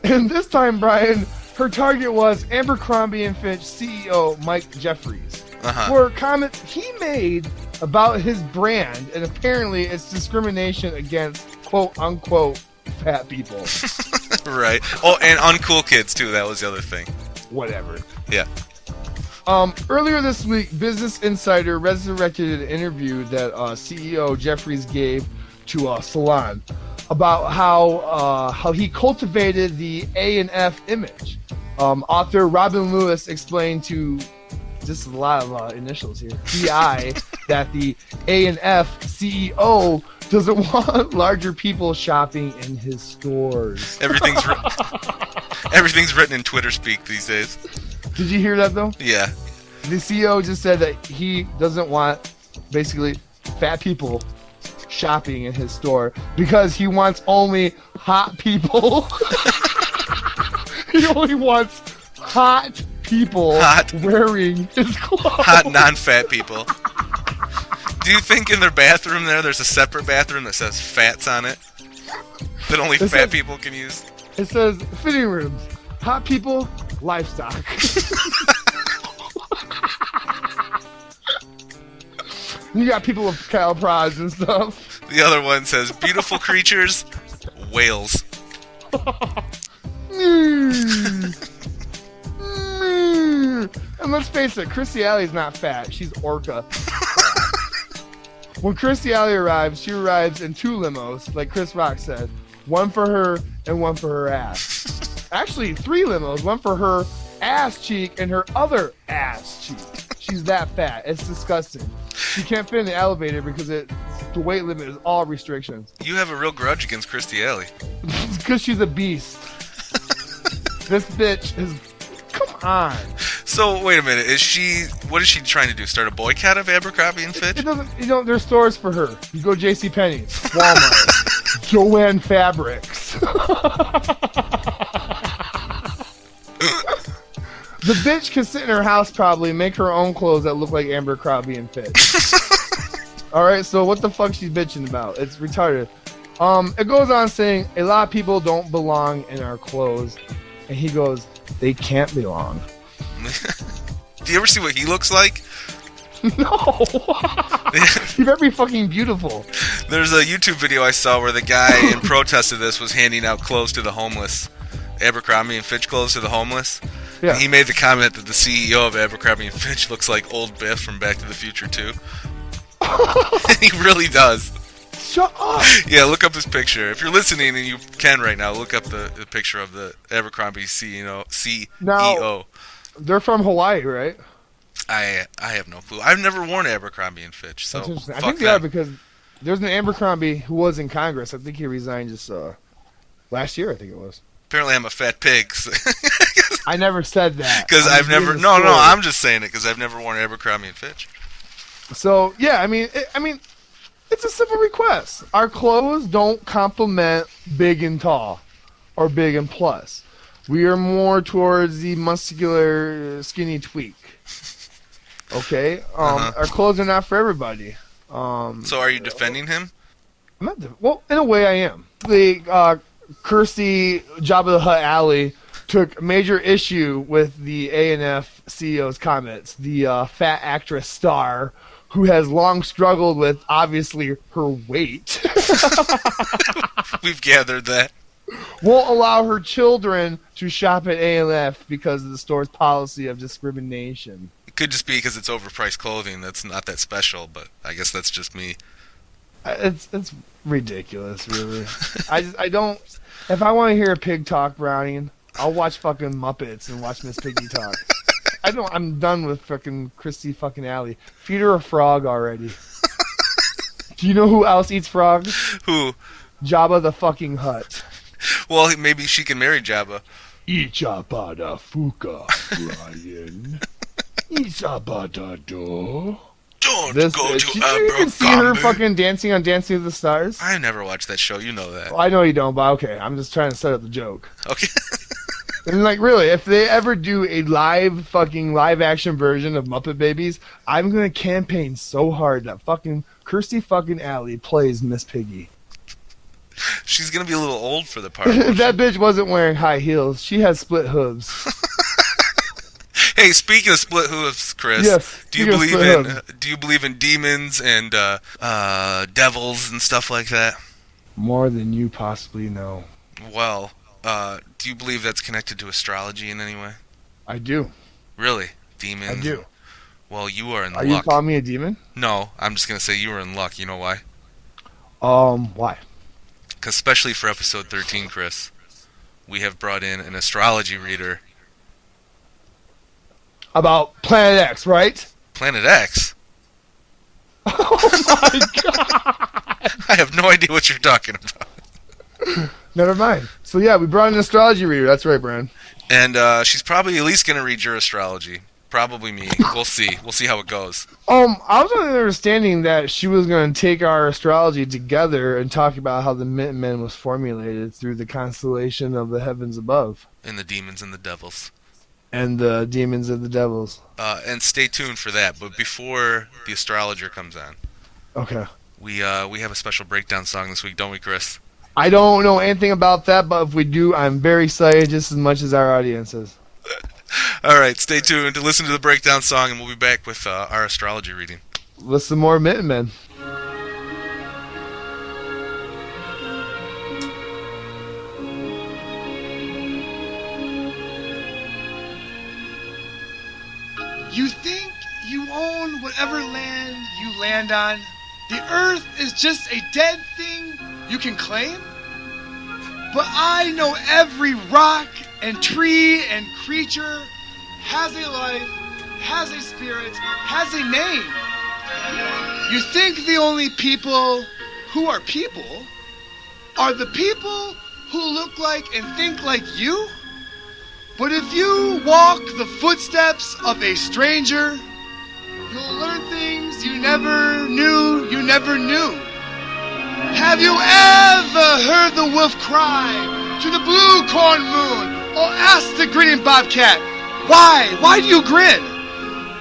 Speaker 3: And this time, Brian, her target was Abercrombie & Fitch CEO Mike Jeffries. For comments he made about his brand, and apparently it's discrimination against quote-unquote fat people.
Speaker 2: Right. Oh, and uncool kids, too. That was the other thing.
Speaker 3: Whatever.
Speaker 2: Yeah.
Speaker 3: Earlier this week, Business Insider resurrected an interview that CEO Jeffries gave to Salon about how he cultivated the A&F image. Author Robin Lewis explained to just a lot of initials here. PI that the A&F CEO doesn't want larger people shopping in his stores.
Speaker 2: Everything's written in Twitter speak these days.
Speaker 3: Did you hear that though?
Speaker 2: Yeah.
Speaker 3: The CEO just said that he doesn't want basically fat people shopping in his store because he wants only hot people. He only wants hot people wearing his clothes.
Speaker 2: Hot non-fat people. Do you think in their bathroom there's a separate bathroom that says fats on it? That only fat people can use?
Speaker 3: It says fitting rooms. Hot people, livestock. You got people with cattle prods and stuff.
Speaker 2: The other one says beautiful creatures, whales.
Speaker 3: And let's face it, Kirstie Alley's not fat. She's orca. When Kirstie Alley arrives, she arrives in 2 limos, like Chris Rock said. One for her and one for her ass. Actually, 3 limos. One for her ass cheek and her other ass cheek. She's that fat. It's disgusting. She can't fit in the elevator because the weight limit is all restrictions.
Speaker 2: You have a real grudge against Kirstie Alley.
Speaker 3: It's because she's a beast. This bitch is... Come on.
Speaker 2: So, wait a minute. What is she trying to do? Start a boycott of Abercrombie & Fitch?
Speaker 3: It doesn't, there's stores for her. You go JCPenney, Walmart, Joanne Fabrics. The bitch can sit in her house probably and make her own clothes that look like Abercrombie & Fitch. Alright, so what the fuck she's bitching about? It's retarded. It goes on saying, a lot of people don't belong in our clothes. And he goes, they can't belong.
Speaker 2: Do you ever see what he looks like?
Speaker 3: No. He's very fucking beautiful.
Speaker 2: There's a YouTube video I saw where the guy in protest of this was handing out clothes to the homeless. Abercrombie & Fitch clothes to the homeless. Yeah. And he made the comment that the CEO of Abercrombie & Fitch looks like old Biff from Back to the Future 2. He really does.
Speaker 3: Shut up!
Speaker 2: Yeah, look up his picture. If you're listening and you can right now, look up the picture of the Abercrombie CEO.
Speaker 3: Now, they're from Hawaii, right?
Speaker 2: I have no clue. I've never worn Abercrombie & Fitch, so
Speaker 3: I think they are because there's an Abercrombie who was in Congress. I think he resigned just last year, I think it was.
Speaker 2: Apparently I'm a fat pig. So
Speaker 3: I never said that.
Speaker 2: Because I've never... No, I'm just saying it because I've never worn Abercrombie & Fitch.
Speaker 3: So, yeah, I mean, it's a simple request. Our clothes don't complement big and tall or big and plus. We are more towards the muscular, skinny tweak. Okay? Our clothes are not for everybody.
Speaker 2: So are you defending him?
Speaker 3: Well, in a way, I am. The Kirsty Jabba the Hutt Alley took major issue with the A&F CEO's comments. The fat actress star, who has long struggled with, obviously, her weight.
Speaker 2: We've gathered that.
Speaker 3: Won't allow her children to shop at A&F because of the store's policy of discrimination.
Speaker 2: It could just be because it's overpriced clothing that's not that special, but I guess that's just me.
Speaker 3: It's ridiculous, really. I don't. If I want to hear a pig talk, Brownie, I'll watch fucking Muppets and watch Miss Piggy talk. I'm done with fucking Christy fucking Alley. Feed her a frog already. Do you know who else eats frogs?
Speaker 2: Who?
Speaker 3: Jabba the fucking Hutt.
Speaker 2: Well, maybe she can marry Jabba.
Speaker 3: Jabba the Fuka, Brian. Jabba da do.
Speaker 2: Don't go to
Speaker 3: You can see her fucking dancing on Dancing with the Stars.
Speaker 2: I never watched that show. You know that.
Speaker 3: Well, I know you don't, but okay. I'm just trying to set up the joke.
Speaker 2: Okay.
Speaker 3: And like, really, if they ever do a live action version of Muppet Babies, I'm gonna campaign so hard that fucking Kirsty fucking Alley plays Miss Piggy.
Speaker 2: She's gonna be a little old for the part.
Speaker 3: That bitch wasn't wearing high heels. She has split hooves.
Speaker 2: Hey, speaking of split hooves, Chris,
Speaker 3: yes,
Speaker 2: do you believe in demons and devils and stuff like that?
Speaker 3: More than you possibly know.
Speaker 2: Well, do you believe that's connected to astrology in any way?
Speaker 3: I do.
Speaker 2: Really? Demons?
Speaker 3: I do.
Speaker 2: Well, you are in luck.
Speaker 3: Are you calling me a demon?
Speaker 2: No, I'm just gonna say you were in luck. You know why?
Speaker 3: Why?
Speaker 2: Because especially for episode 13, Chris, we have brought in an astrology reader.
Speaker 3: About Planet X, right?
Speaker 2: Planet X?
Speaker 3: Oh my god!
Speaker 2: I have no idea what you're talking about.
Speaker 3: Never mind. So yeah, we brought in an astrology reader. That's right, Brian.
Speaker 2: And she's probably at least going to read your astrology. Probably me. We'll see. We'll see how it goes.
Speaker 3: I was under the understanding that she was going to take our astrology together and talk about how the Mitten Men was formulated through the constellation of the heavens above.
Speaker 2: And the demons and the devils.
Speaker 3: And the demons and the devils.
Speaker 2: And stay tuned for that. But before the astrologer comes on,
Speaker 3: okay,
Speaker 2: we have a special breakdown song this week, don't we, Chris?
Speaker 3: I don't know anything about that, but if we do, I'm very excited just as much as our audience is.
Speaker 2: All right, stay tuned to listen to the breakdown song, and we'll be back with our astrology reading.
Speaker 3: Listen more Mitten Men.
Speaker 4: You think you own whatever land you land on? The earth is just a dead thing you can claim? But I know every rock and tree and creature has a life, has a spirit, has a name. You think the only people who are people are the people who look like and think like you? But if you walk the footsteps of a stranger, you'll learn things you never knew you never knew. Have you ever heard the wolf cry to the blue corn moon, or ask the grinning bobcat, why? Why do you grin?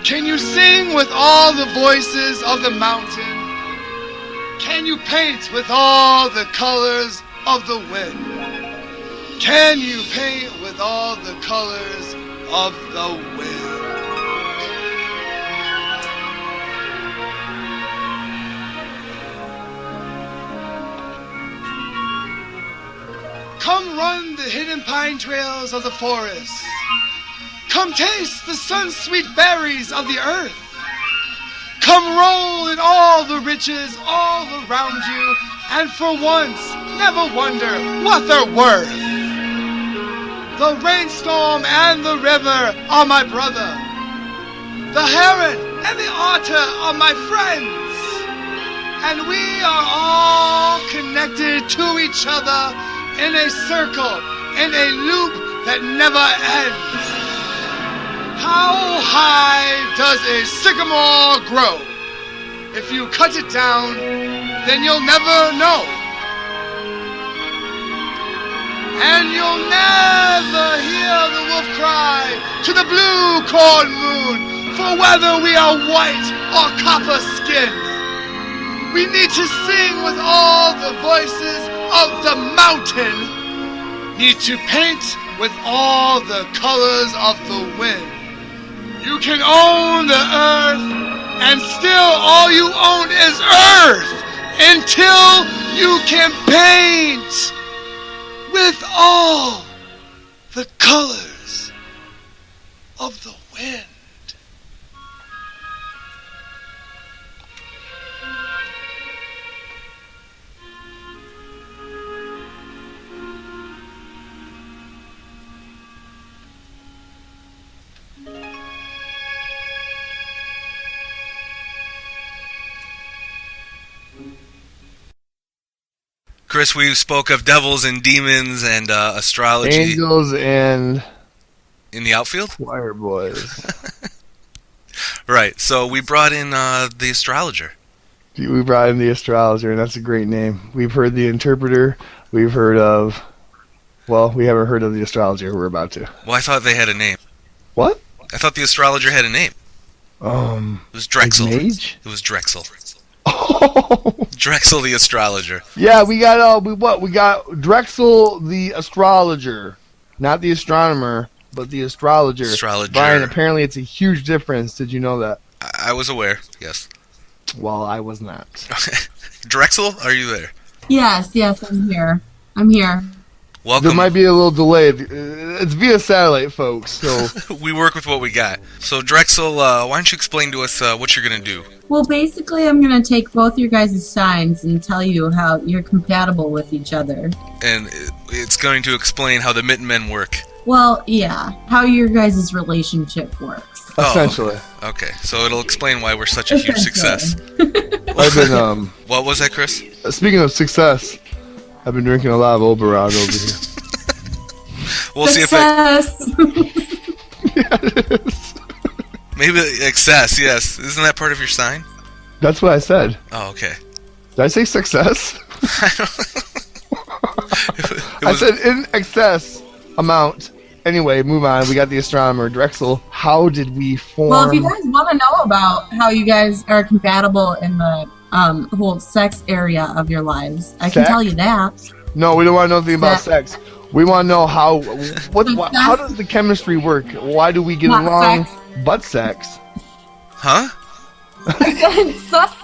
Speaker 4: Can you sing with all the voices of the mountain? Can you paint with all the colors of the wind? Can you paint with all the colors of the wind? Come run the hidden pine trails of the forest. Come taste the sun-sweet berries of the earth. Come roll in all the riches all around you, and for once, never wonder what they're worth. The rainstorm and the river are my brother. The heron and the otter are my friends. And we are all connected to each other in a circle, in a loop that never ends. How high does a sycamore grow? If you cut it down, then you'll never know. And you'll never hear the wolf cry to the blue corn moon for whether we are white or copper skinned. We need to sing with all the voices of the mountain. Need to paint with all the colors of the wind. You can own the earth, and still all you own is earth, until you can paint with all the colors of the wind.
Speaker 2: Chris, we spoke of devils and demons and astrology.
Speaker 3: Angels and
Speaker 2: in the outfield?
Speaker 3: choir boys.
Speaker 2: Right, so we brought in the astrologer.
Speaker 3: We brought in the astrologer, and that's a great name. We've heard the interpreter. We've heard of... Well, we haven't heard of the astrologer. We're about to.
Speaker 2: Well, I thought they had a name.
Speaker 3: What?
Speaker 2: I thought the astrologer had a name. It was Drexel.
Speaker 3: Like mage?
Speaker 2: It was Drexel.
Speaker 3: Oh.
Speaker 2: Drexel the astrologer.
Speaker 3: Yeah, we got we got Drexel the astrologer, not the astronomer, but the astrologer.
Speaker 2: Astrologer.
Speaker 3: Brian, apparently it's a huge difference. Did you know that?
Speaker 2: I was aware. Yes.
Speaker 3: Well, I was not.
Speaker 2: Drexel, are you there?
Speaker 5: Yes, I'm here. I'm here.
Speaker 2: Welcome.
Speaker 3: There might be a little delay. It's via satellite, folks. So
Speaker 2: we work with what we got. So Drexel, why don't you explain to us what you're gonna do?
Speaker 5: Well, basically, I'm going to take both your guys' signs and tell you how you're compatible with each other.
Speaker 2: And it's going to explain how the Mitten Men work.
Speaker 5: Well, yeah, how your guys' relationship works.
Speaker 3: essentially,
Speaker 2: okay. So it'll explain why we're such a huge success.
Speaker 3: I've been
Speaker 2: What was that, Chris?
Speaker 3: speaking of success, I've been drinking a lot of Oberon over here.
Speaker 2: We'll see if it.
Speaker 3: Yeah, it is.
Speaker 2: Maybe excess. Yes. Isn't that part of your sign?
Speaker 3: That's what I said.
Speaker 2: Oh, okay.
Speaker 3: Did I say success?
Speaker 2: It
Speaker 3: I
Speaker 2: was-
Speaker 3: said in excess amount. Anyway, move on. We got the astronomer, Drexel. How did we form?
Speaker 5: Well, if you guys want to know about how you guys are compatible in the whole sex area of your lives, I can
Speaker 3: Sex?
Speaker 5: tell you that.
Speaker 3: No, we don't want to know anything about sex. We want to know how
Speaker 5: How
Speaker 3: does the chemistry work? Why do we get
Speaker 5: Not
Speaker 3: along?
Speaker 5: sex.
Speaker 3: But sex.
Speaker 2: Huh?
Speaker 5: Success.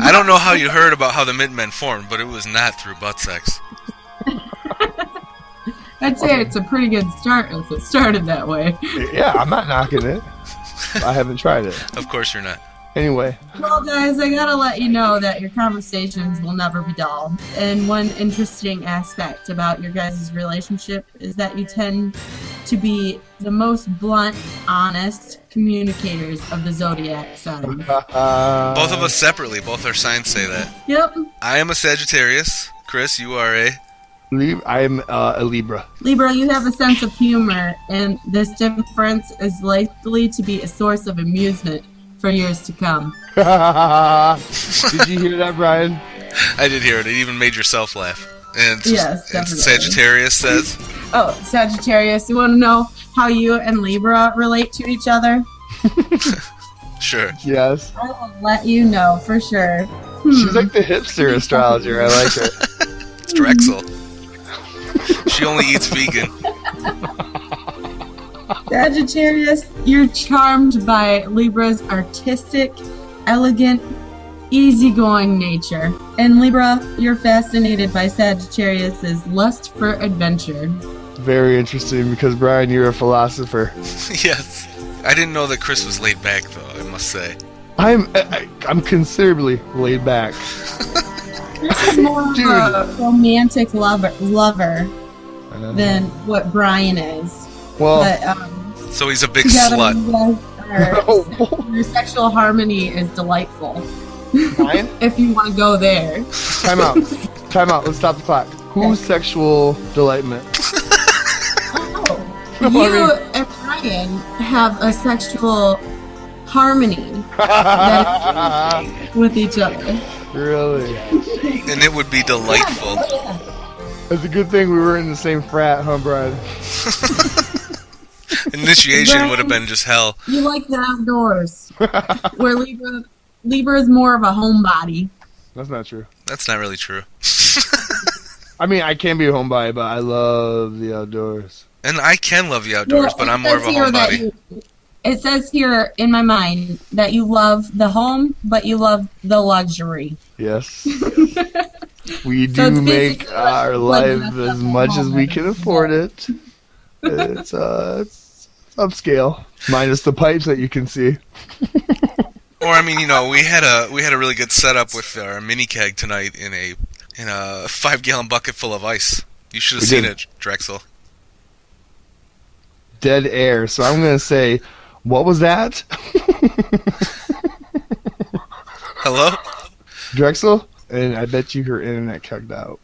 Speaker 2: I don't know how you heard about how the Mitten Men formed, but it was not through butt sex.
Speaker 5: I'd say it's a pretty good start if it started that way.
Speaker 3: Yeah, I'm not knocking it. I haven't tried it.
Speaker 2: Of course you're not.
Speaker 3: Anyway,
Speaker 5: Well, guys, I gotta let you know that your conversations will never be dull. And one interesting aspect about your guys' relationship is that you tend to be the most blunt, honest communicators of the zodiac sign.
Speaker 2: Both of us separately. Both our signs say that.
Speaker 5: Yep.
Speaker 2: I am a Sagittarius. Chris, you are a...
Speaker 3: I'm a Libra.
Speaker 5: Libra, you have a sense of humor, and this difference is likely to be a source of amusement for years to come.
Speaker 3: Did you hear that, Brian?
Speaker 2: I did hear it. It even made yourself laugh. And
Speaker 5: Yes,
Speaker 2: and
Speaker 5: definitely.
Speaker 2: Sagittarius says...
Speaker 5: Oh, Sagittarius, you want to know how you and Libra relate to each other?
Speaker 2: Sure.
Speaker 3: Yes.
Speaker 5: I will let you know for sure.
Speaker 3: She's like the hipster astrologer. I like her.
Speaker 2: It's Drexel. She only eats vegan.
Speaker 5: Sagittarius, you're charmed by Libra's artistic, elegant, easygoing nature. And Libra, you're fascinated by Sagittarius's lust for adventure.
Speaker 3: Very interesting because, Brian, you're a philosopher.
Speaker 2: Yes. I didn't know that Chris was laid back, though, I must say.
Speaker 3: I'm considerably laid back.
Speaker 5: You're more of
Speaker 3: Dude.
Speaker 5: a romantic lover than what Brian is.
Speaker 3: Well,
Speaker 5: But
Speaker 2: So he's a big
Speaker 5: together
Speaker 2: slut.
Speaker 5: you guys
Speaker 3: no.
Speaker 5: your sexual harmony is delightful.
Speaker 3: Brian,
Speaker 5: If you want to go there.
Speaker 3: time out. Time out. Let's stop the clock. Who's sexual delightment?
Speaker 5: Oh,
Speaker 3: I
Speaker 5: you
Speaker 3: mean-
Speaker 5: and Brian have a sexual harmony that with each other.
Speaker 3: Really?
Speaker 2: And it would be delightful.
Speaker 3: It's a good thing we were in the same frat, huh, Brian?
Speaker 2: Initiation would have been just hell.
Speaker 5: You like the outdoors, where Libra Libra's more of a homebody.
Speaker 3: That's not true.
Speaker 2: That's not really true.
Speaker 3: I mean, I can be a homebody, but I love the outdoors.
Speaker 2: And I can love the outdoors, but I'm more of a homebody.
Speaker 5: It says here in my mind that you love the home, but you love the luxury.
Speaker 3: Yes. We do make our life as much as we can afford it. It's upscale, minus the pipes that you can see.
Speaker 2: Or I mean, we had a really good setup with our mini keg tonight in a 5-gallon bucket full of ice. You should have seen it, Drexel.
Speaker 3: Dead air. So I'm gonna say, what was that?
Speaker 2: Hello?
Speaker 3: Drexel? And I bet you her internet cugged out.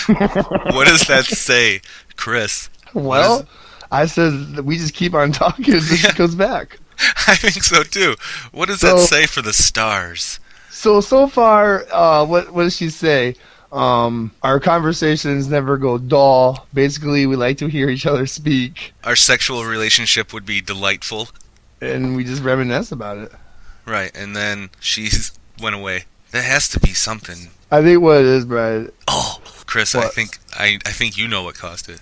Speaker 2: What does that say, Chris?
Speaker 3: Well, I said that we just keep on talking until she comes back.
Speaker 2: I think so too. What does that say for the stars?
Speaker 3: So far, what does she say? Our conversations never go dull. Basically, we like to hear each other speak.
Speaker 2: Our sexual relationship would be delightful.
Speaker 3: And we just reminisce about it.
Speaker 2: Right, and then she went away. That has to be something.
Speaker 3: I think what it is, Brian.
Speaker 2: Oh, Chris,
Speaker 3: what?
Speaker 2: I think you know what caused it.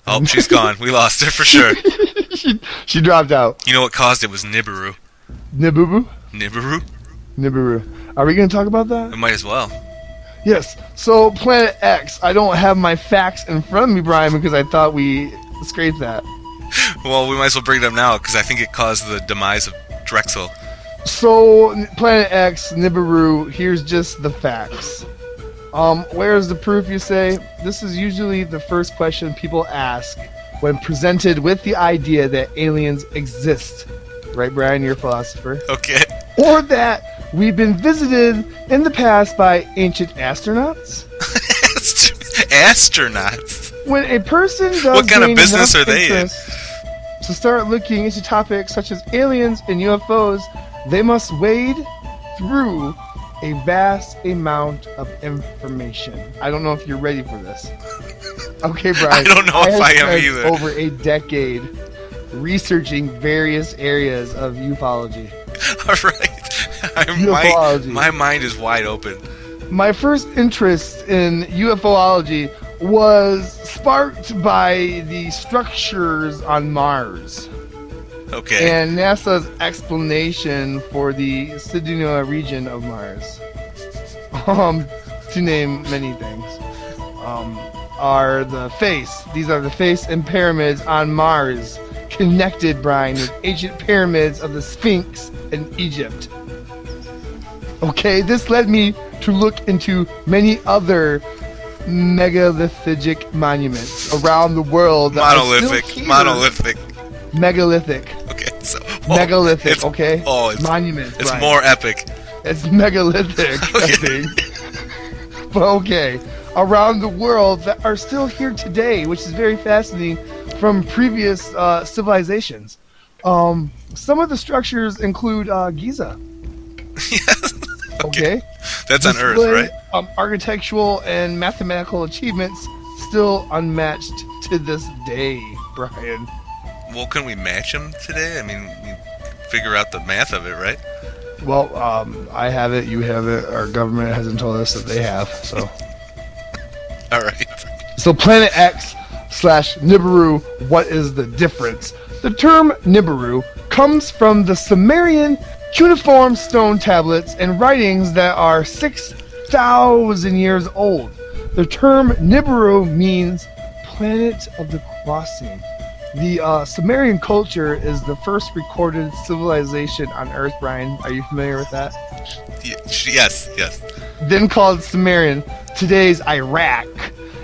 Speaker 3: Oh,
Speaker 2: she's gone. We lost her for sure.
Speaker 3: she dropped out.
Speaker 2: You know what caused it was Nibiru.
Speaker 3: Nibiru?
Speaker 2: Nibiru?
Speaker 3: Nibiru. Are we going to talk about that?
Speaker 2: We might as well.
Speaker 3: Yes. So, Planet X. I don't have my facts in front of me, Brian, because I thought we scraped that.
Speaker 2: Well, we might as well bring it up now, because I think it caused the demise of Drexel.
Speaker 3: So, Planet X, Nibiru, here's just the facts. Where's the proof, you say? This is usually the first question people ask when presented with the idea that aliens exist. Right, Brian? You're a philosopher.
Speaker 2: Okay.
Speaker 3: Or that we've been visited in the past by ancient astronauts.
Speaker 2: Astronauts?
Speaker 3: When a person does
Speaker 2: what kind of
Speaker 3: gain
Speaker 2: business
Speaker 3: enough
Speaker 2: are they in?
Speaker 3: interest to start looking into topics such as aliens and UFOs, they must wade through a vast amount of information. I don't know if you're ready for this. Okay, Brian.
Speaker 2: I don't know if I am
Speaker 3: spent
Speaker 2: either.
Speaker 3: Over a decade researching various areas of ufology.
Speaker 2: All right.
Speaker 3: Ufology.
Speaker 2: My mind is wide open.
Speaker 3: My first interest in ufology was sparked by the structures on Mars.
Speaker 2: Okay.
Speaker 3: And NASA's explanation for the Cydonia region of Mars, to name many things, are the face. These are the face and pyramids on Mars, connected, Brian, with ancient pyramids of the Sphinx in Egypt. Okay, this led me to look into many other megalithic monuments around the world.
Speaker 2: Monolithic.
Speaker 3: Megalithic.
Speaker 2: Okay, so
Speaker 3: megalithic. Okay.
Speaker 2: Oh, it's
Speaker 3: monuments.
Speaker 2: It's
Speaker 3: Brian.
Speaker 2: more epic.
Speaker 3: It's megalithic.
Speaker 2: Okay.
Speaker 3: I think. But okay, around the world that are still here today, which is very fascinating from previous civilizations. Some of the structures include Giza.
Speaker 2: Yes.
Speaker 3: Okay.
Speaker 2: That's on Earth, right?
Speaker 3: Architectural and mathematical achievements still unmatched to this day, Brian.
Speaker 2: Well, can we match them today? I mean, we figure out the math of it, right?
Speaker 3: Well, I have it, you have it, our government hasn't told us that they have, so.
Speaker 2: All right.
Speaker 3: So Planet X/Nibiru, what is the difference? The term Nibiru comes from the Sumerian cuneiform stone tablets and writings that are 6,000 years old. The term Nibiru means planet of the crossing. The Sumerian culture is the first recorded civilization on Earth, Brian. Are you familiar with that?
Speaker 2: Yes.
Speaker 3: Then called Sumerian, today's Iraq.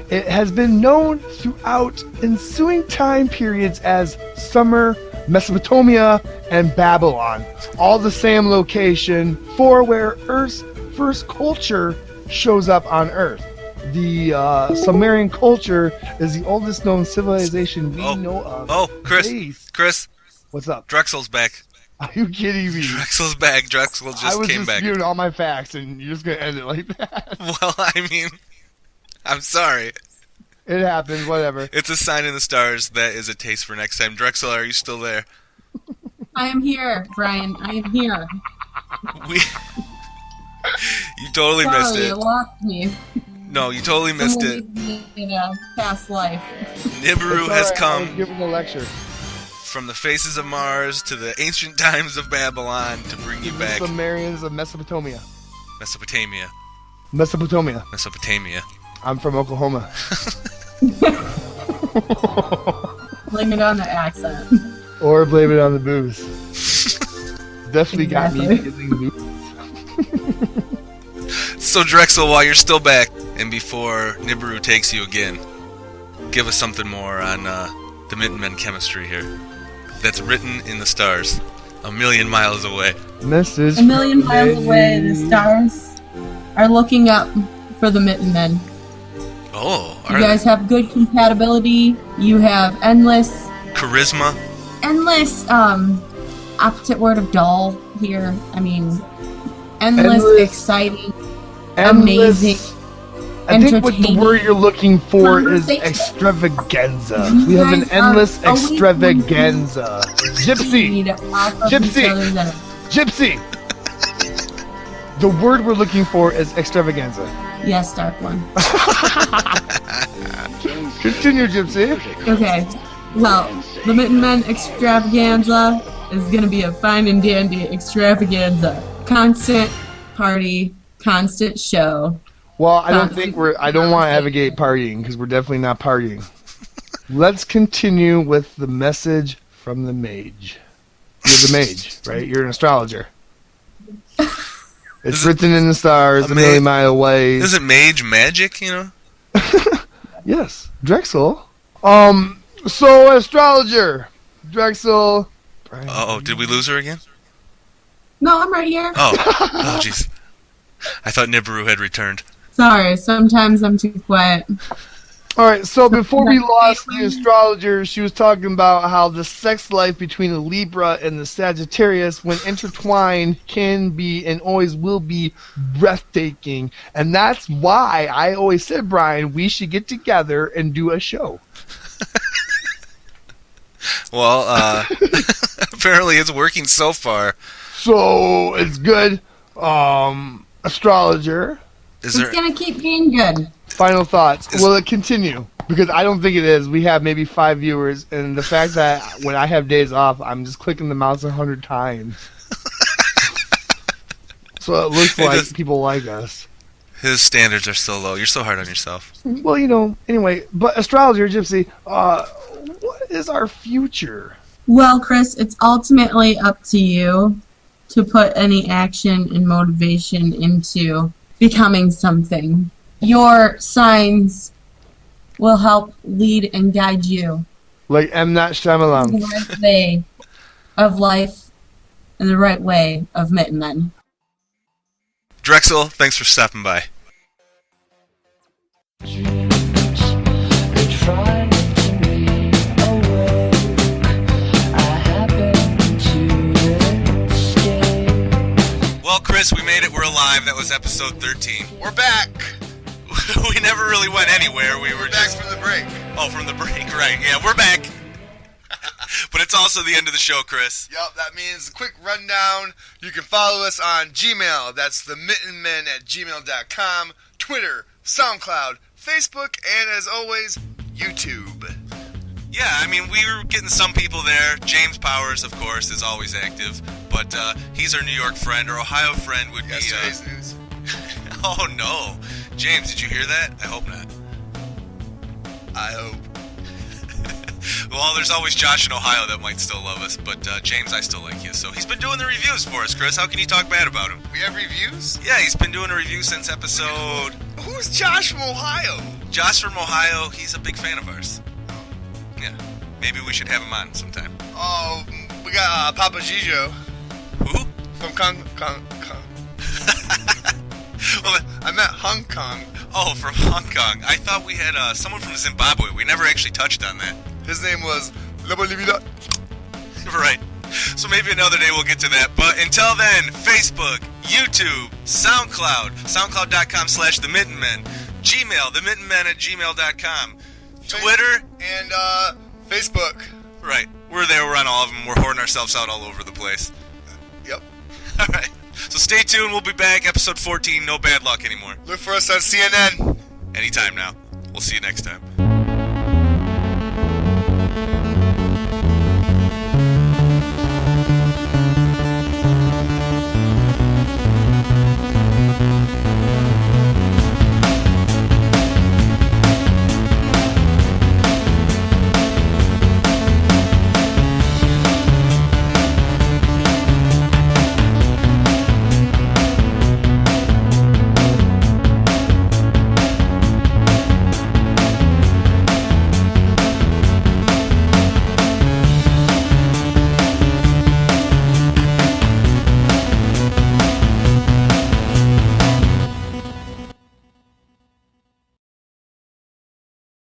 Speaker 3: It has been known throughout ensuing time periods as Sumer, Mesopotamia, and Babylon. All the same location for where Earth's first culture shows up on Earth. The Sumerian culture is the oldest known civilization we know of.
Speaker 2: Oh, Chris.
Speaker 3: What's up?
Speaker 2: Drexel's back.
Speaker 3: Are you kidding me?
Speaker 2: Drexel's back. Drexel just came back.
Speaker 3: I was just spewing all my facts, and you're just going to end it like that.
Speaker 2: Well, I mean, I'm sorry.
Speaker 3: It happened, whatever.
Speaker 2: It's a sign in the stars. That is a taste for next time. Drexel, are you still there?
Speaker 5: I am here, Brian. I am here.
Speaker 2: You totally missed
Speaker 5: Sorry,
Speaker 2: it.
Speaker 5: you lost me.
Speaker 2: No, you totally missed it.
Speaker 5: In a past life.
Speaker 2: Nibiru has
Speaker 3: I was
Speaker 2: come
Speaker 3: giving a lecture.
Speaker 2: from the faces of Mars to the ancient times of Babylon to bring you
Speaker 3: The
Speaker 2: back.
Speaker 3: Sumerians of Mesopotamia.
Speaker 2: Mesopotamia.
Speaker 3: Mesopotamia.
Speaker 2: Mesopotamia.
Speaker 3: I'm from Oklahoma.
Speaker 5: Blame it on the accent.
Speaker 3: Or blame it on the booze. Definitely got me
Speaker 5: Exactly.
Speaker 3: feeling booze.
Speaker 2: So Drexel, while you're still back, and before Nibiru takes you again, give us something more on the Mitten Men chemistry here. That's written in the stars, a million miles away.
Speaker 3: Message.
Speaker 5: A million miles
Speaker 3: from
Speaker 5: away, the
Speaker 3: me.
Speaker 5: stars are looking up for the Mitten Men.
Speaker 2: Oh,
Speaker 5: You guys have good compatibility. You have endless,
Speaker 2: charisma.
Speaker 5: opposite word of dull here. I mean, endless. Exciting,
Speaker 3: Endless.
Speaker 5: amazing.
Speaker 3: I think what the
Speaker 5: entertaining
Speaker 3: word you're looking for is
Speaker 5: conversation.
Speaker 3: extravaganza.
Speaker 5: You
Speaker 3: We have an
Speaker 5: guys are
Speaker 3: endless
Speaker 5: always
Speaker 3: extravaganza. Gypsy!
Speaker 5: feed off of
Speaker 3: Gypsy!
Speaker 5: each other's energy.
Speaker 3: Gypsy! The word we're looking for is extravaganza.
Speaker 5: Yes, Dark One.
Speaker 3: Continue, Gypsy.
Speaker 5: Okay. Well, the Mitten Men extravaganza is gonna be a fine and dandy extravaganza. Constant party, constant show.
Speaker 3: Well, I don't want to advocate partying because we're definitely not partying. Let's continue with the message from the mage. You're the mage, right? You're an astrologer. It's written in the stars, a million mile away.
Speaker 2: Isn't mage magic, you know?
Speaker 3: Yes, Drexel. So astrologer, Drexel. Brian.
Speaker 2: Uh-oh, did we lose her again?
Speaker 5: No, I'm right here.
Speaker 2: Oh, jeez. I thought Nibiru had returned.
Speaker 5: Sorry, sometimes I'm too quiet.
Speaker 3: All right, so before we lost the astrologer, she was talking about how the sex life between the Libra and the Sagittarius, when intertwined, can be and always will be breathtaking. And that's why I always said, Brian, we should get together and do a show.
Speaker 2: Well, apparently it's working so far.
Speaker 3: So it's good. Astrologer.
Speaker 2: Is
Speaker 5: It's
Speaker 2: there?
Speaker 5: gonna keep being good.
Speaker 3: Final thoughts. Will it continue? Because I don't think it is. We have maybe 5 viewers, and the fact that when I have days off, I'm just clicking the mouse 100 times. So it looks like people like us.
Speaker 2: His standards are so low. You're so hard on yourself.
Speaker 3: Well, anyway. But astrologer, Gypsy, what is our future?
Speaker 5: Well, Chris, it's ultimately up to you to put any action and motivation into becoming something. Your signs will help lead and guide you
Speaker 3: Like M. Night
Speaker 5: in
Speaker 3: Shyamalan.
Speaker 5: the right way of life and the right way of Mitten Men.
Speaker 2: Drexel, thanks for stopping by. Well, Chris, we made it. We're alive. That was episode 13.
Speaker 6: We're back.
Speaker 2: We never really went anywhere. We were
Speaker 6: Back
Speaker 2: just...
Speaker 6: from the break.
Speaker 2: Oh, from the break, right. Yeah, we're back. But it's also the end of the show, Chris.
Speaker 6: Yep, that means a quick rundown. You can follow us on Gmail. That's the mittenmen@gmail.com. Twitter, SoundCloud, Facebook, and as always, YouTube.
Speaker 2: Yeah, I mean, we were getting some people there. James Powers, of course, is always active. But he's our New York friend. Our Ohio friend would
Speaker 6: Yesterday's
Speaker 2: be...
Speaker 6: news.
Speaker 2: Oh, no. James, did you hear that? I hope not.
Speaker 6: I hope.
Speaker 2: Well, there's always Josh in Ohio that might still love us, but James, I still like you. So he's been doing the reviews for us, Chris. How can you talk bad about him?
Speaker 6: We have reviews?
Speaker 2: Yeah, he's been doing a review since episode...
Speaker 6: Who's Josh from Ohio?
Speaker 2: Josh from Ohio, he's a big fan of ours. Yeah, maybe we should have him on sometime.
Speaker 6: Oh, we got Papa Gijo
Speaker 2: Who?
Speaker 6: from Kong.
Speaker 2: Well,
Speaker 6: I meant Hong Kong.
Speaker 2: oh, from Hong Kong. I thought we had someone from Zimbabwe. We never actually touched on that.
Speaker 6: His name was Lobolivida.
Speaker 2: Right. So maybe another day we'll get to that. But until then, Facebook, YouTube, SoundCloud, SoundCloud.com/The Mitten Men, Gmail, TheMittenMen@gmail.com, Twitter,
Speaker 6: And Facebook.
Speaker 2: right. We're there. We're on all of them. We're hoarding ourselves out all over the place.
Speaker 6: Yep.
Speaker 2: All right. So stay tuned. We'll be back. Episode 14. No bad luck anymore.
Speaker 6: Look for us on CNN.
Speaker 2: Anytime now. We'll see you next time.